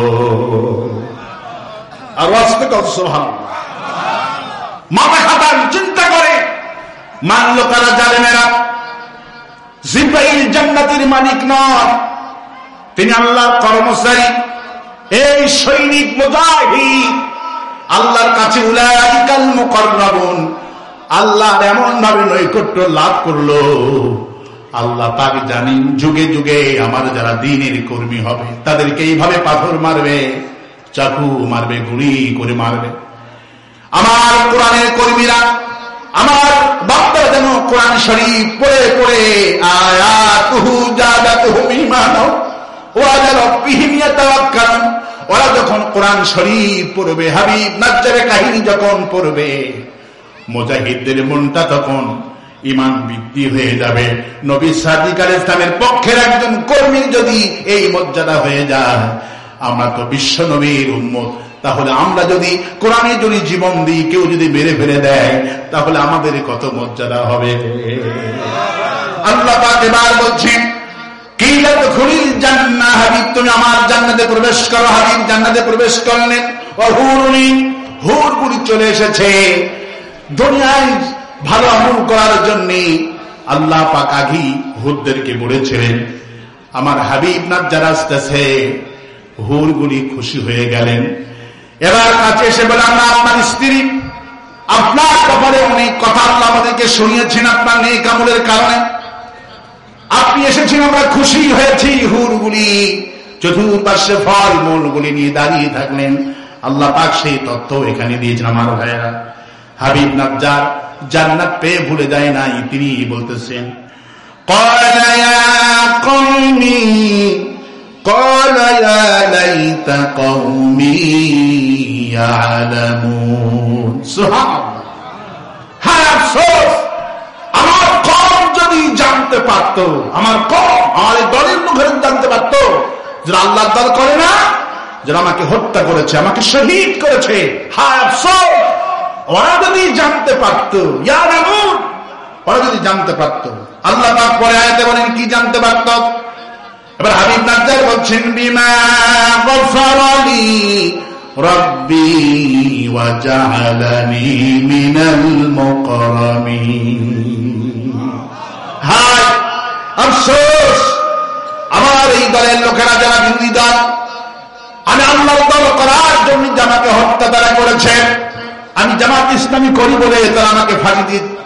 আর ওয়াসতে কত সুবহানাল্লাহ। মাথা খাটান, চিন্তা করে মানলো কারা জালেমেরা, জিব্রাইল জান্নাতের মালিক নন, তিনি আল্লাহর কর্মচারী। এই সৈনিক মুজাহিদ আল্লাহর কাছে উলাইকাল মুকাররাবুন, আল্লাহর এমন ভাবে নৈকট্য লাভ করলো। আল্লাহ পাক জানেন যুগে যুগে আমার যারা দ্বীনের কর্মী হবে তাদেরকে এইভাবে পাথর মারবে, চাকু মারবে, গুলি করে মারবে। আমার কোরআনের কর্মীরা, আমার বান্দা যেন কোরআন শরীফ পড়ে পড়ে আয়াতুহু জাদাতুহুম ঈমানা ওয়া আলা রাব্বিহিম ইয়াতাওয়াক্কালুন, ওরা যখন কোরআন শরীফ পড়বে, হাবিব নাজ্জারের কাহিনী যখন পড়বে, মুজাহিদদের মনটা তখন ঈমান বৃদ্ধি হয়ে যাবে। নবী সাদিক আলাইহিস সালামের পক্ষের একজন কর্মী যদি এই মর্যাদা হয়ে যায়, আমরা তো বিশ্ব নবীর উম্মত, তাহলে আমরা যদি কোরআনে যদি জীবন দিই, কেউ যদি মেরে ফেলে দেয়, তাহলে আমাদের কত মর্যাদা হবে। আল্লাহ পাক এবার বলছেন, কিলা দুখুলিল জান্নাহ, হাবিব তুমি আমার জান্নাতে প্রবেশ করো। হাবিব জান্নাতে প্রবেশ করলেন। হুরগুলি চলে এসেছে দুনিয়ায় ভালো আমল করার জন্য। আল্লাহ পাক আগেই হুরদেরকে বলেছিলেন, আমার হাবিব নাজ্জার আসতেছে। হুরগুলি খুশি হয়ে গেলেন। এবার কাছে এসে বলে, আমরা আপনার স্ত্রী, আপনার ব্যাপারে অনেক কথা আল্লাহ আমাদেরকে শুনিয়েছেন আপনার নেক আমলের কারণে, আপনি এসেছেন, আমরা খুশি হয়েছি। হুরগুলি চতুর্পার্শ্বে ফল মূলগুলি নিয়ে দাঁড়িয়ে থাকলেন। আল্লাহ পাক সেই তথ্য এখানে দিয়েছেন। আমার ভাইয়েরা, হাবিব নাজ্জার জান্নাত পেয়ে ভুলে যায় নাই। তিনি বলতেছেন, ক্বালা ইয়া কওমি, ক্বালা ইয়া লাইতা কওমি ইয়ালামুন। সুবহানাল্লাহ। হায় আফসোস, আমার কওম যদি জানতে পারত, আমার কওম, আমার দলের লোকেরা জানতে পারত যারা আল্লাহর দল করে না, যারা আমাকে হত্যা করেছে, আমাকে শহীদ করেছে, হায় আফসোস, ওরা যদি জানতে পারত, ইয়ালামুন, ওরা যদি জানতে পারত। আল্লাহ পাক পরে আয়াতে বলেন কি জানতে পারত। এবার হাবিব নাজ্জার বলছেন, বিমা গফারালি রাব্বি ওয়া জাআলানি মিনাল মুকরামিন। হায় দলের লোকেরা, যারা বিরোধী দল, আমি আল্লাহর দল করার জন্য আমাকে হত্যা তারা করেছে। আমি জামাত ইসলামী করি বলে তারা আমাকে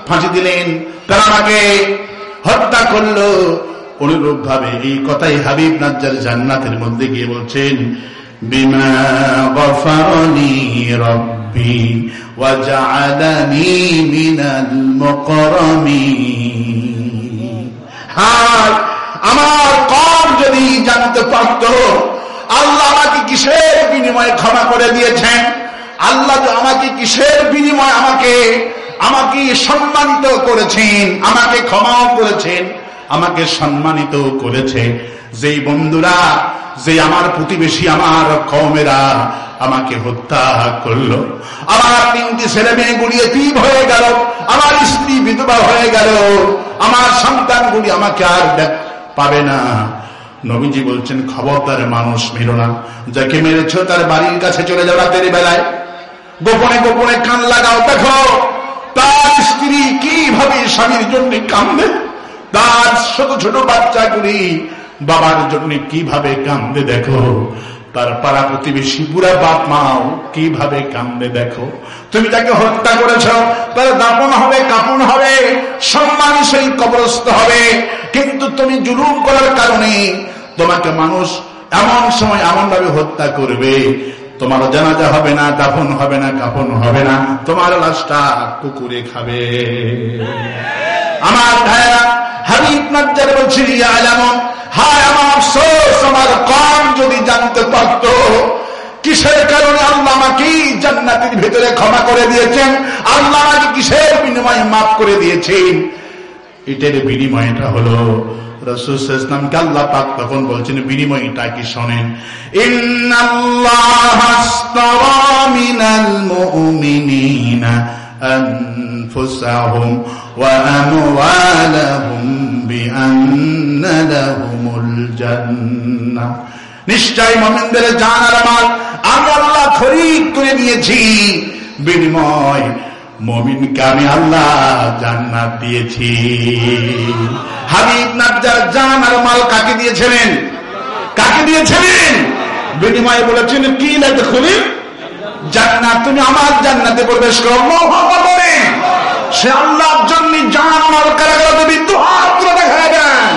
ফাঁসি দিলেন, তারা আমাকে হত্যা করলো। অনুরূপ ভাবে এই কথাই হাবিব নাজ্জার জান্নাতের মধ্যে গিয়ে বলছেন, বিমা গফারনি রব্বি ওয়া জাআলানি মিনাল মুকরামিন। হ্যাঁ, আমার কওম যদি জানতে পারত আল্লাহ আমাকে কিসের বিনিময়ে ক্ষমা করে দিয়েছেন, আল্লাহ আমাকে কিসের বিনিময়ে আমাকে সম্মানিত করেছেন, আমাকে ক্ষমাও করেছেন, আমাকে সম্মানিত করেছে। যেই বন্ধুরা, যে আমার প্রতিবেশী, আমার কওমেরা আমাকে হত্যা করলো, আমার 3টি ছেলে মেয়ে গুলিয়ে তীব হয়ে গেল, আমার স্ত্রী বিধবা হয়ে গেল, আমার সন্তানগুলি আমাকে আর পাবে না। নবীজি বলছেন, খবরদার মানুষ মেরো না, যাকে মেরেছ তার বাড়ির কাছে চলে যাও রাতের বেলায়, গোপনে গোপনে কান লাগাও, দেখো তার স্ত্রী কিভাবে স্বামীর জন্য কান্দে, তার ছোট ছোট বাচ্চাগুলি বাবার জন্য কিভাবে কান্দে দেখো, তার পাড়া প্রতিবেশী বুড়া বাপ মাও কিভাবে কান্দে দেখো। তুমি তাকে হত্যা করেছ, তার দাফন হবে, কাফন হবে, সম্মান সেই কবরস্থ হবে, কিন্তু তুমি জুলুম করার কারণে তোমাকে মানুষ এমন সময় এমন ভাবে হত্যা করবে, তোমার জানাজা হবে না, দাফন হবে না, কাফন হবে না, তোমার লাশটা কুকুরে খাবে। আমার ভাইরা, হাবিব নাজ্জার বলছিল, হায় আমার আফসোস, আমার কওম যদি জানতে পারত কিসের কারণে আল্লাহ আমাকে জান্নাতের ভিতরে ক্ষমা করে দিয়েছেন, আল্লাহ আমাকে কিসের বিনিময়ে মাফ করে দিয়েছেন, এটার বিনিময়টা হলো রাসূল সাল্লাল্লাহু আলাইহি ওয়াসাল্লামকে আল্লাহ পাক তখন বলছেন, বিনিময়টা কি শোনেন, ইন্নাল্লাহা আশতারা মিনাল মুমিনিনা আনফুসাহুম ওয়া আমওয়ালাহুম বিআন্না লাহুমুল জান্নাহ। নিশ্চয় মুমিনদের জান আর মাল আমি আল্লাহ খরিদ করে নিয়েছি, বিনিময় মুমিনকে আমি আল্লাহ জান্নাত দিয়েছি। হাবিব নাজ্জার জান আর মাল কাকে দিয়েছিলেন? কাকে দিয়েছিলেন? বিনিময়ে বলেছেন, কি লাদখুলি জান্নাত, তুমি আমার জান্নাতে প্রবেশ করো। সে আল্লাহর জন্য জান মাল কারাগার দেবী, দুহাত তুলে দেখা দেন।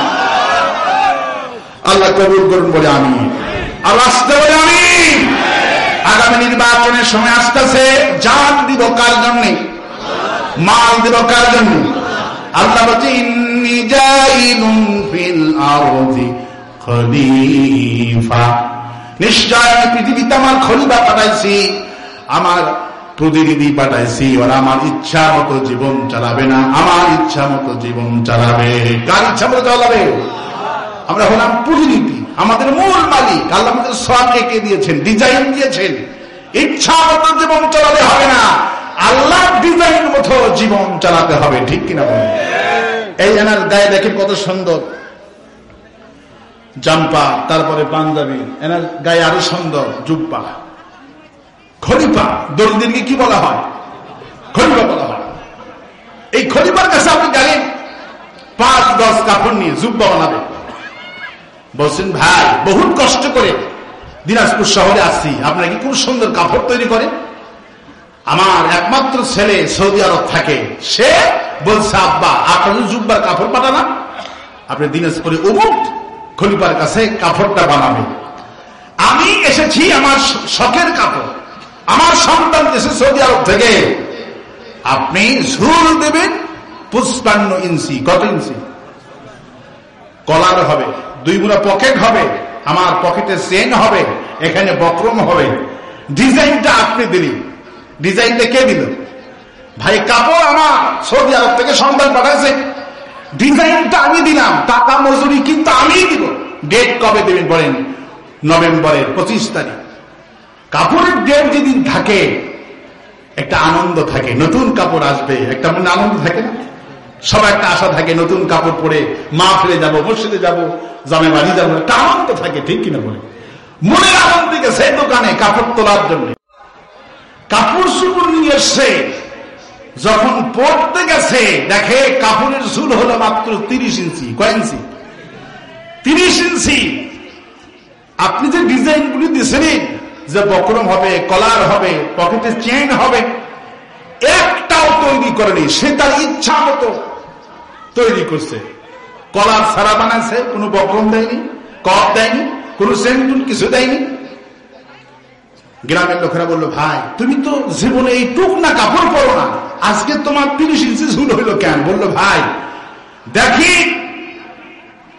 আল্লাহ কবুল করুন বলে আমি, আল্লাহ আসতে বলে আমি। আগামী নির্বাচনের সময় আসতেছে, জান দিব কার জন্য? মাল দিব কার জন্য? আল্লাহ বলছে, ইন্নী জাইলুন ফিল আরদি খলিফা, নিশ্চয় আমি পৃথিবীতে আমার খলিফা পাঠাইছি, আমার প্রতিনিধি পাঠাইছি, ওরা আমার ইচ্ছা মতো জীবন চালাবে না, আমার ইচ্ছা মতো জীবন চালাবে। কার ইচ্ছা মতো চালাবে? আমরা হলাম প্রতিনিধি, আমাদের মূল মালিক আল্লাহ আমাদের সব এঁকে দিয়েছেন, ডিজাইন দিয়েছেন, ইচ্ছা মতো জীবন চালাতে হবে না, আল্লাহ ডিজাইন মতো জীবন চালাতে হবে। ঠিক কিনা বলেন? এই এনার গায়ে দেখেন কত সুন্দর জাম্পা, তারপরে পাঞ্জাবি, এনার গায়ে আরো সুন্দর জুব্বা। খলিফা, দরিদ্রকে কি বলা হয়? খলিফা বলা হয়। এই খলিফার কাছে আপনি গেলেন 5-10 কাপড় নিয়ে জুব্বা বানাবে, বলছেন ভাই বহুত কষ্ট করে দিনাজপুর শহরে আসছি, আপনারা কি খুব সুন্দর কাপড় তৈরি করে? আমার একমাত্র ছেলে সৌদি আরব থাকে, সে বলছে আব্বা আপনার জুব্বার কাপড় পাঠানা, আপনি দিনাজপুরে অমুক খলিফার কাছে কাপড়টা বানাবে। আমি এসেছি আমার শখের কাপড়, আমার সন্তান এসে সৌদি আরব থেকে, আপনি ঝুল দেবেন 55 ইঞ্চি। কত ইঞ্চি? কলার হবে, 2 মুড়া পকেট হবে, আমার পকেটে চেন হবে, এখানে বক্রম হবে। ডিজাইনটা আপনি দিলেন, ডিজাইনটা কে দিল? ভাই কাপড় আমার সৌদি আরব থেকে সন্তান পাঠাইছে, ডিজাইনটা আমি দিলাম, টাকা মজুরি কিন্তু আমি দিব। ডেট কবে দেবেন বলেন? নভেম্বরের 25 তারিখ। কাপড়ের ডেট যেদিন থাকে একটা আনন্দ থাকে, নতুন কাপড় আসবে, একটা মনে আনন্দ থাকে না? সবার একটা আশা থাকে, নতুন কাপড় পরে মা ফিরে যাবো, মসজিদে যাবো, জামে বাড়ি যাবো, একটা আনন্দ থাকে। ঠিক কিনা বলে? মনের আনন্দ গেছে দোকানে কাপড় তোলার জন্য, কাপড় চুপড় নিয়ে এসছে, যখন পড়তে গেছে দেখে কাপড়ের ঝুল হলো মাত্র 30 ইঞ্চি। কয় ইঞ্চি? 30 ইঞ্চি। আপনি যে ডিজাইন গুলি দিয়েছেন, যে বক্রম হবে, কলার হবে, পকেটে চেইন হবে, একটাও তৈরি করেনি। সে তার ইচ্ছা মতো তৈরি করছে। কলার ছাড়া বানাইছে, কোনো বক্রম দেয়নি, কপ দেয়নি, কোনো চেইন কিছু দেয়নি। গ্রামের লোকেরা বললো, ভাই তুমি তো জীবনে এই টুক না কাপড় পরো না, আজকে তোমার 30 ইঞ্চি ঝুল হইলো কেন? বললো, ভাই দেখি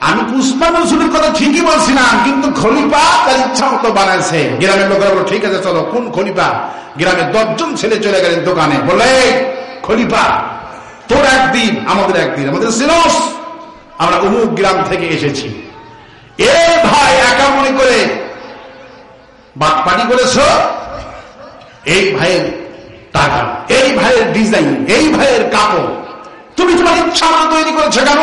আমি উসমান রসুলের কথা ঠিকই বলছিলাম, কিন্তু খলিফা তার ইচ্ছা মতো বানাইছে। গ্রামের লোকেরা বললো, ঠিক আছে চলো। কোন খলিফা? গ্রামে 10 জন ছেলে চলে গেলেন দোকানে, বলে খলিফা তোর একদিন আমাদের একদিন, আমাদের সিনস, আমরা অমুক গ্রাম থেকে এসেছি। এ ভাই একা মনে করে বাটপাটি করেছ, এই ভাইয়ের টাকা, এই ভাইয়ের ডিজাইন, এই ভাইয়ের কাপড় তুমি তোমার ইচ্ছা মতো তৈরি করেছো কেন?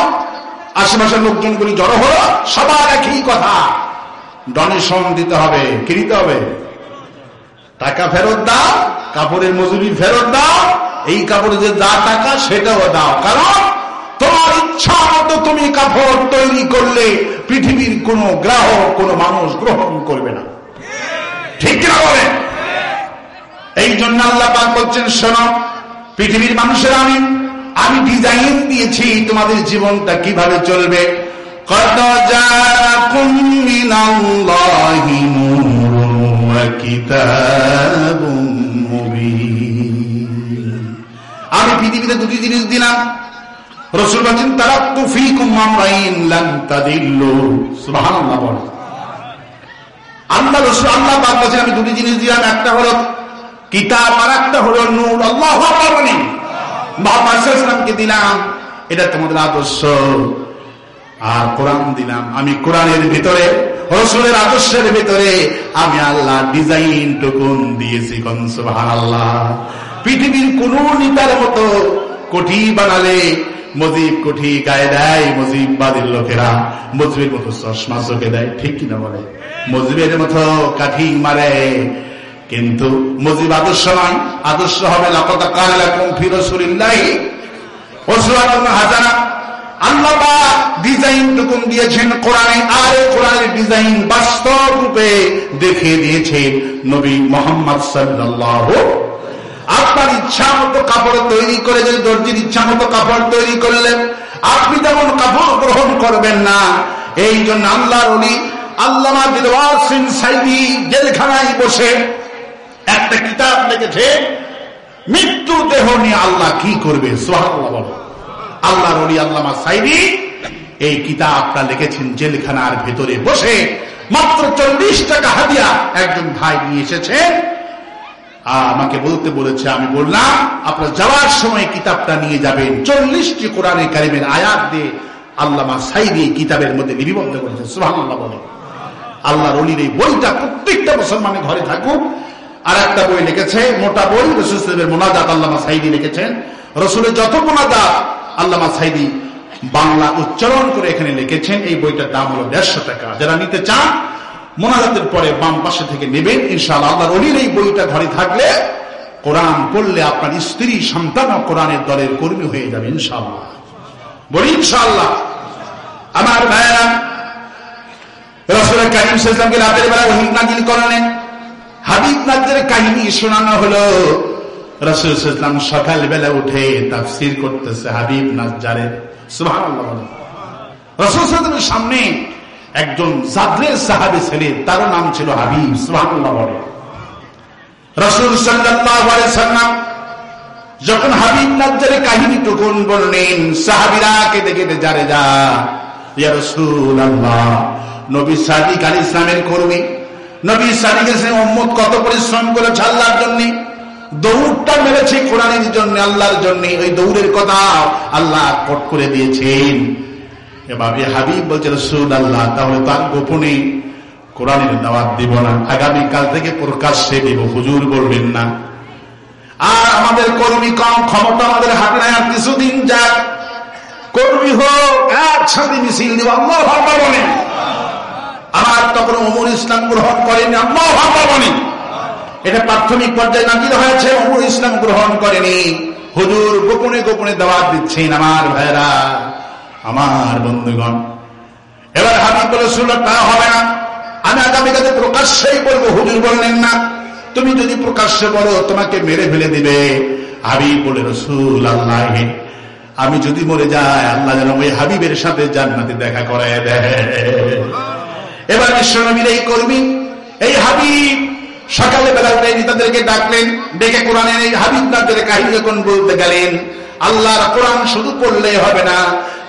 আশেপাশের লোকজনগুলি জড়ো হলো, সবার একই কথা, ডোনেশন দিতে হবে। কি দিতে হবে? টাকা ফেরত দাও, কাপড়ের মজুরি ফেরত দাও, এই কাপড়ে যে যা টাকা সেটাও দাও। কারণ তোমার ইচ্ছা মতো তুমি কাপড় তৈরি করলে পৃথিবীর কোন গ্রাহক, কোন মানুষ গ্রহণ করবে না। ঠিক না বলে? এই জন্য আল্লাহ পাক বলছেন, শোনো পৃথিবীর মানুষের আমি ডিজাইন দিয়েছি তোমাদের জীবনটা কিভাবে চলবে। কদ জাআকুম মিনাল্লাহি নূরুন ওয়া কিতাবুম মুবিন। আমি পৃথিবীতে দুটি জিনিস দিলাম। রাসূল বলেন, তারাকতু ফীকুম আমরাইন লান তাদিল্লু। সুবহানাল্লাহ বল। আল্লাহ রাসূল আল্লাহ পাক বলেন, আমি দুটি জিনিস দিলাম, একটা হলো কিতাব আর একটা হলো নূর। আল্লাহু আকবার বলেন। মুহাম্মদ সাল্লাল্লাহু আলাইহি ওয়াসাল্লামকে দিলাম, এটা তোমাদের আদর্শ। আর কোরআন দিলাম, আমি কোরআনের ভিতরে, রাসূলের আদর্শের ভিতরে আমি আল্লাহ ডিজাইন টুকুন দিয়েছি। কোন সুবহানাল্লাহ। পৃথিবীর কোন নেতার মতো কোঠি বানালে মজিব কোঠি গায়ে দেয়, মজিববাদীর লোকেরা মজিবের মতো চশমা চোখে দেয়। ঠিক কিনা বলে? মজিবের মতো কাঠি মারে, কিন্তু মজিব আদর্শ নয়। আদর্শ হবে লাকাদ কানা লাকুম ফি রাসূলিল্লাহি উসওয়াতুন হাসানা। আল্লাহ পাক ডিজাইন টুকুন দিয়েছেন কোরআনে, আর কোরআনের ডিজাইন বাস্তব রূপে দেখিয়ে দিয়েছেন নবী মুহাম্মদ সাল্লাল্লাহু। আপনার ইচ্ছা মতো কাপড় তৈরি করে, যদি দর্জির ইচ্ছা মতো কাপড় তৈরি করলেন, আপনি তেমন কাপড় গ্রহণ করবেন না। এই জন্য আল্লাহর ওলি আল্লামা দিলওয়ার সিং সাইদি জেলখানায় বসে একটা কিতাব লিখেছে, মৃত্যু দেহ নিয়ে আল্লাহ কি করবে। সুবহানাল্লাহ। আল্লাহর ওলি আল্লামা সাইদি এই কিতাবটা লিখেছেন জেলখানার ভেতরে বসে। মাত্র 40 টাকা হাদিয়া একজন ভাই নিয়ে এসেছে, আমাকে বলতে বলেছে। আমি বললাম, আপনার যাওয়ার সময় কিতাবটা নিয়ে যাবেন। 40টি কোরআনে কারিমের আয়াত দিয়ে আল্লামা সাইদি কিতাবের মধ্যে লিপিবদ্ধ করেছে। সুবহানাল্লাহ বলে। আল্লাহর ওলির এই বইটা প্রত্যেকটা মুসলমানের ঘরে থাকুক। আর একটা বই লিখেছে, মোটা বই, রাসূলের মুনাজাত আল্লামা সাইদি লিখেছেন। রাসূলের যত মুনাজাত আল্লামা সাইদি বাংলা উচ্চারণ করে এখানে লিখেছেন। এই বইটার দাম হলো 150 টাকা। যারা নিতে চান মোনাজাতের পরে বাম পাশে থেকে নেবেন ইনশাআল্লাহ। আল্লাহর ওলির এই বইটা ঘরে থাকলে কোরআন পড়লে আপনার স্ত্রী সন্তান কোরআনের দলের কর্মী হয়ে যাবে ইনশাআল্লাহ। বলি ইনশাআল্লাহ। আমার ভাইরা, রাসূল কারীম সাল্লাল্লাহু আলাইহি ওয়াসাল্লামকে রাতের বেলা ওহী নাযিল করলেন, হাবিব নাজের কাহিনী শোনানো হলো। রাসূল সাল্লাল্লাহু আলাইহি ওয়াসাল্লাম সকাল বেলা উঠে তাফসীর করতেছে হাবিব নাজ্জারের। সুবহানাল্লাহ। রাসূল সাল্লাল্লাহু আলাইহি ওয়াসাল্লামের সামনে একজন জাদরের সাহাবী ছিলেন, তার নাম ছিল হাবিব। সুবহানাল্লাহ। রাসূল সাল্লাল্লাহু আলাইহি ওয়াসাল্লাম যখন হাবিব নাজ্জারের কাহিনী টুকুন বললেন, সাহাবীরা কেঁদে কেঁদে যারে যা, ইয়া রাসূলুল্লাহ, নবী সাদিক আলাইহিস সালামের কর্মী, নবী সাদিক আলাইহিস সালামের উম্মত কত পরিশ্রম করেছে আল্লাহর জন্য, দৌড়টা মেরেছে কোরআনের জন্য, আল্লাহর জন্য। ওই দৌড়ের কথা আল্লাহ কোট করে দিয়েছেন। এভাবে হাবিব বলছে, রাসূলুল্লাহ, তাহলে তার গোপনে কোরআনের দাওয়াত দিব না, আগামীকাল থেকে প্রকাশ্যে দিব, হুজুর বলবেন না। আর আমাদের কর্মী কম, ক্ষমতা আমাদের হাতে নাই, আর কিছুদিন যাক, কর্মী হোক, একসাথে মিছিল দিব, আল্লাহু আকবার বলেন। আমার তখন ওমর ইসলাম গ্রহণ করেনি, আল্লাহু আকবার বলেন। এটা প্রাথমিক পর্যায়ে নাযিল হয়েছে, ওমর ইসলাম গ্রহণ করেনি। হুজুর গোপনে গোপনে দাওয়াত দিচ্ছেন। আমার ভাইরা, আমার বন্ধুগণ, এবার হাবিব বলে, রাসূলুল্লাহ তা হবে না, আমি আগামীকালে প্রকাশ্যেই বলবো, হুজুর বললেন না তুমি যদি প্রকাশ্যে বলো তোমাকে মেরে ফেলে দিবে। হাবিব বলে, রাসূল আল্লাহ, আমি যদি মরে যাই আল্লাহ যেন ওই হাবিবের সাথে জান্নাতে দেখা করায় দেয়। এবার বিশ্বনবীর এই কর্মী, এই হাবিব সকালে বেলা উঠে তাদেরকে ডাকলেন, ডেকে কোরআনের এই হাবিব নাদের কাহিনী যখন বলতে গেলেন, আল্লাহর কোরআন শুধু পড়লে হবে না,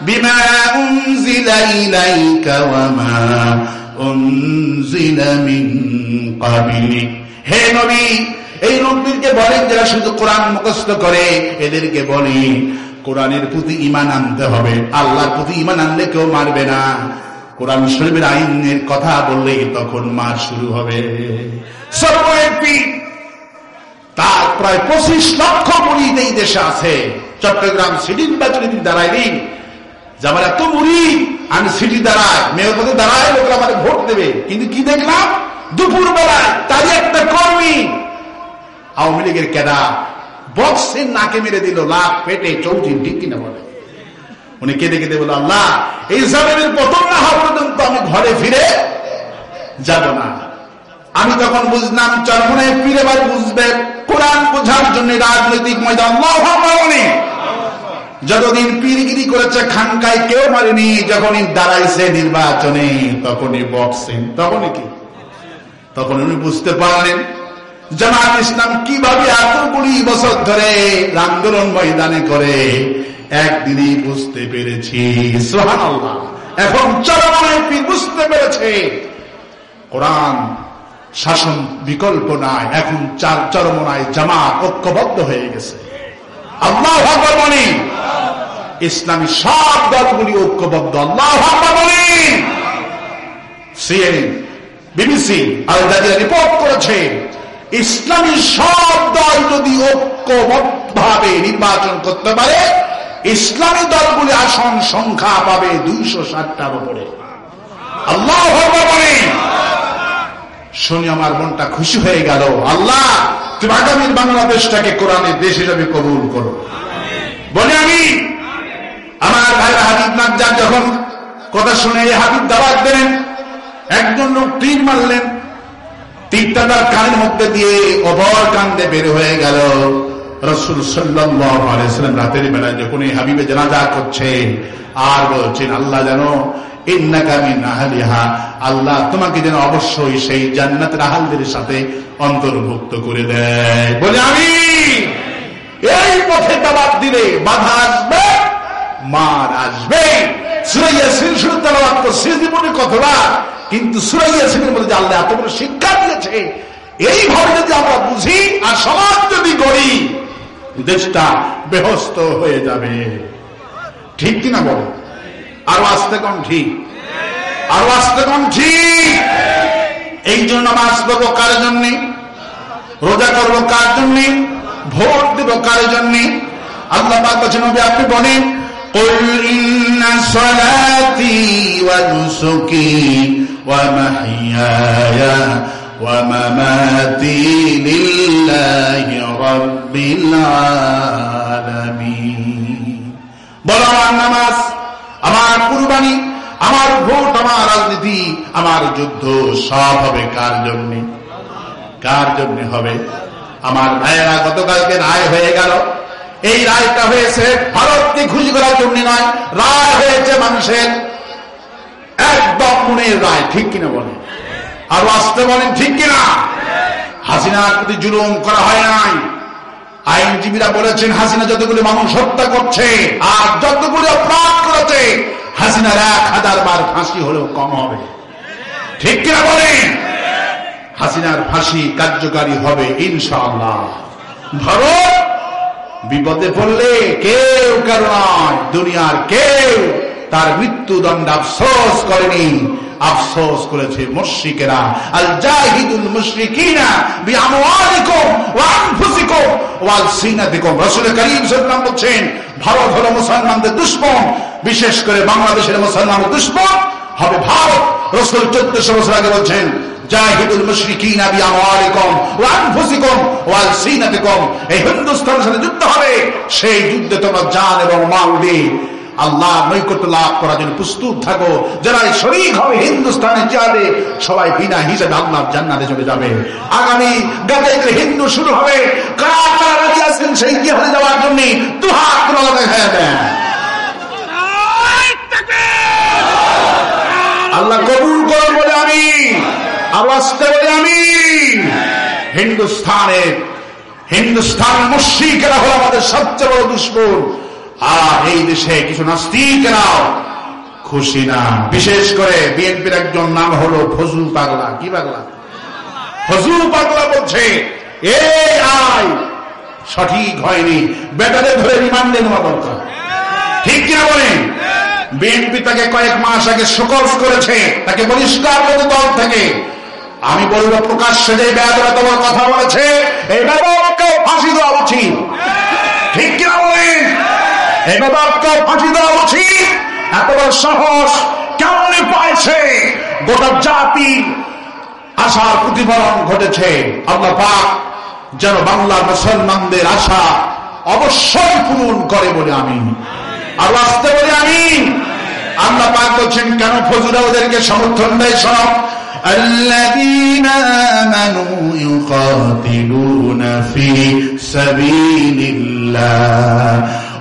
বিমা উনজিলা ইলাইকা ওয়া মা উনজিলা মিন ক্বাবলিক। হে নবী, এই নবীকে বলেন যারা শুধু কোরআন মুখস্থ করে, এদেরকে বলেন কোরআনের প্রতি ঈমান আনতে হবে। আল্লাহর প্রতি ঈমান আনলে কেউ মারবে না। কোরআন শরীফের আইনের কথা বললে তখন মার শুরু হবে। তার প্রায় 25 লক্ষ মুরিদ এই দেশে আছে। চট্টগ্রাম সিটি নির্বাচনে তিনি দাঁড়াইনি যে আমার এত মুরিদ, আমি সিটি দাঁড়ায়, মেয়র পদে দাঁড়ায়, লোকরা আমাকে ভোট দেবে। কিন্তু কি দেখলাম, দুপুর বেলায় তারই একটা কর্মী আওয়ামী লীগের ক্যাডা বক্সের নাকে মেরে দিল, লাখ পেটে চৌচির, ঠিক কিনা বলে। উনি কেঁদে কেঁদে বলল, আল্লাহ এই জালেমের পতন না হওয়া পর্যন্ত আমি ঘরে ফিরে যাব না। আমি তখন বুঝলাম চরমনে ফিরে বার বুঝবে কোরআন বোঝার জন্য রাজনৈতিক ময়দান। যতদিন পীরগিরি করেছে খানকায় কেউ মারেনি, যখনই দাঁড়াইছে নির্বাচনে তখনই বক্সিং, তখনই কি, তখন উনি বুঝতে পারলেন জামাত ইসলাম কিভাবে এতগুলি বছর ধরে আন্দোলন ময়দানে করে। একদিনই বুঝতে পেরেছি, সুবহানাল্লাহ। এখন চরমনায় পীর বুঝতে পেরেছে কোরআন শাসন বিকল্প নাই। এখন চরমনায় জামাত ঐক্যবদ্ধ হয়ে গেছে। আল্লাহু আকবার বলি, ইসলামী সব দলগুলি ঐক্যবদ্ধ। আল্লাহু আকবার বলি। CNN, BBC, Al Jazeera report করেছে ইসলামী সব দল যদি ঐক্যবদ্ধভাবে নির্বাচন করতে পারে, ইসলামী দলগুলি আসন সংখ্যা পাবে 260টার উপরে। আল্লাহু আকবার বলেন। শুনে আমার মনটা খুশি হয়ে গেল। আল্লাহ তুমি আগামীর বাংলাদেশটাকে কোরআনের দেশ হিসেবে কবুল করো, বলে আমি। আমার ভাইরা হাবিব নাজ্জার যখন কথা শুনে হাবিব দাওয়াত দিলেন, একজন লোক তীর মারলেন, তীরটা তার কানের মধ্যে দিয়ে অবর কান্দে বের হয়ে গেল। রাসূল সাল্লাল্লাহু আলাইহি ওয়াসাল্লাম রাতের বেলায় যখন এই হাবিবের জানাজা করছে আর বলছেন, আল্লাহ জানো ইন্নাকা মিন আহলিহা, আল্লাহ তোমাকে যেন অবশ্যই সেই জান্নাতের আহলদের সাথে অন্তর্ভুক্ত করে দেয়, বলে আমি। এই পথে দাওয়াত দিলে বাধা আসবে, মার আসবে। সূরা ইয়াসিন শুরু তেলাওয়াত করছি জীবনে কতবার, কিন্তু সূরা ইয়াসিনের মধ্যে যে আল্লাহ এত বড় শিক্ষা দিয়েছে, এইভাবে যদি আমরা বুঝি আর সমাজ যদি গড়ি, দেশটা বেহস্ত হয়ে যাবে। ঠিক কিনা বলো? আরো আসতে কোন ঠিক, আরো আসতে কোন ঠিক। এই জন্য নামাজ পড়বো কার জন্যে, রোজা করবো কার জন্যে, ভোট দেব কার জন্যে? আল্লাহ পাক বলেন, নবী আপনি বলেন, قل إن صلاتي ونسكي ومحياي ومماتي لله رب العالمين। বলো আমার নামাজ, আমার কুরবানি, আমার ভোট, আমার রাজনীতি, আমার যুদ্ধ সব হবে কার জন্য? কার জন্য হবে? আমার ভাইয়েরা, গতকালকে রায় হয়ে গেল। এই রায়টা হয়েছে ভারতকে খুশি করার জন্য নয়, রায় হয়েছে মানুষের একদম মনের রায়। ঠিক কিনা বলেন? আরো আসতে বলেন ঠিক কিনা? হাসিনার প্রতি জুলুম করা হয় নাই। আইনজীবীরা বলেছেন হাসিনা যতগুলি মানুষ হত্যা করছে আর যতগুলি অপরাধ করেছে, হাসিনার 1000 বার ফাঁসি হলেও কম হবে। ঠিক কিনা বলেন? হাসিনার ফাঁসি কার্যকারী হবে ইনশাআল্লাহ। ভারত বিপদে পড়লে কেউ কারো নয়, দুনিয়ার কেউ তার মৃত্যুদণ্ড আফসোস করেনি, আফসোস করেছে মুশরিকেরা। আল জাহিদুল মুশরিকিনা বিআমওয়ালিকুম ওয়া আনফুসিকুম ওয়া আলসিনাতিকুম। রাসূল করিম সাল্লাল্লাহু আলাইহি ওয়াসাল্লাম বলেন, ভারত হলো মুসলমানদের দুশমন, বিশেষ করে বাংলাদেশের মুসলমানদের দুশমন হবে ভারত। রাসূল 1400 বছর আগে বলেন, জাহিদুল মুশরিকিনা বিআমওয়ালিকুম ওয়া আনফুসিকুম ওয়া আলসিনাতিকুম। এই হিন্দুস্তানের সাথে যুদ্ধ হবে, সেই যুদ্ধে তোমরা জান এবং মাল দিয়ে আল্লাহ নৈকট্য লাভ করার জন্য প্রস্তুত থাকো। যারা শরীক হবে হিন্দুস্তানে যাবে সবাই বিনা হিসেবে আল্লাহর জান্নাতে চলে যাবে। আগামী গাতে হিন্দু শুরু হবে, কারা রাজি আছেন সেই জিহাদে যাওয়ার জন্য দুহাত তুলে দেখায় দেন। আল্লাহ কবুল করুন বলে আমি আওয়াজতে বলে আমি। হিন্দুস্তান মুশরিকেরা হলো আমাদের সবচেয়ে বড় দুশমন। আর এই দেশে কিছু নাস্তিকেরাও খুশি না। বিশেষ করে বিএনপির একজন নাম হলো ফজলু পাগলা। কি পাগলা? ফজলু পাগলা বলছে এই আয় সঠিক হয়নি, বেটাদের ধরে রিমান্ডে নেওয়া দরকার। ঠিক কিনা বলেন? বিএনপি তাকে কয়েক মাস আগে শোকজ করেছে, তাকে বহিষ্কার করে দল থেকে। আমি বলবো প্রকাশ্যে যে বেয়াদরা তোমার কথা বলেছে এই বেদরকে ফাঁসি দেওয়া উচিত। ঠিক কিনা বলেন? এই বেদরকে ফাঁসি দেওয়া উচিত। এতবার সাহস কেমন পাইছে? গোটা জাতি আশার প্রতিফলন ঘটেছে। আল্লাহ পাক যেন বাংলার মুসলমানদের আশা অবশ্যই পূরণ করে বলে আমি আর আসতে বলি আমি। আল্লাহ পাক বলছেন কেন ফজুরা ওদেরকে সমর্থন দেয়? সব الذين آمنوا يقاتلون في سبيل الله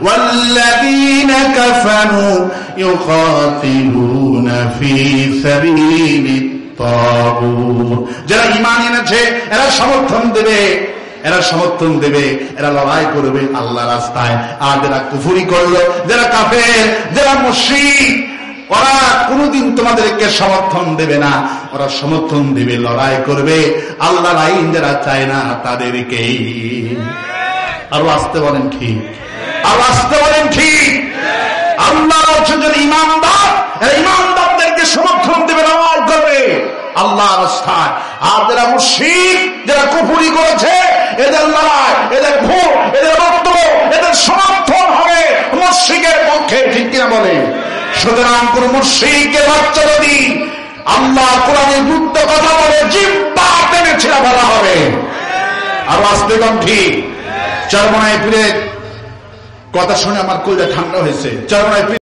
والذين كفروا يقاتلون في سبيل الطاغوت। যারা ঈমান এনেছে এরা সমর্থন দেবে, এরা লড়াই করবে আল্লাহর রাস্তায়। আর যারা কুফরি করলো, যারা কাফের, যারা মুশরিক, ওরা কোনদিন তোমাদেরকে সমর্থন দেবে না। ওরা সমর্থন দেবে, লড়াই করবে আল্লাহর আইন যারা চায় না তাদেরকেই। আরো আসতে বলেন ঠিক, আরো আসতে বলেন ঠিক। আল্লাহ বলছেন যারা ঈমানদার, এরা ঈমানদারদেরকে সমর্থন দেবে, লড়াই করবে আল্লাহর রাস্তায়। আর যারা মুশরিক, যারা কুফরি করেছে, এদের লড়াই, এদের ভোট, এদের বক্তব্য, এদের সমর্থন হবে মুশরিকের পক্ষে। ঠিক কিনা বলে? সুতরাং কোন মুশরিকের বাচ্চা যদি আল্লাহ কোরআনের বিরুদ্ধে কথা বলে জিহ্বা টেনে ছিঁড়া ফেলা হবে। আর আসতে কম ঠিক। চরমনায় পীরের কথা শুনে আমার কলিজা ঠান্ডা হয়েছে। চরমনায়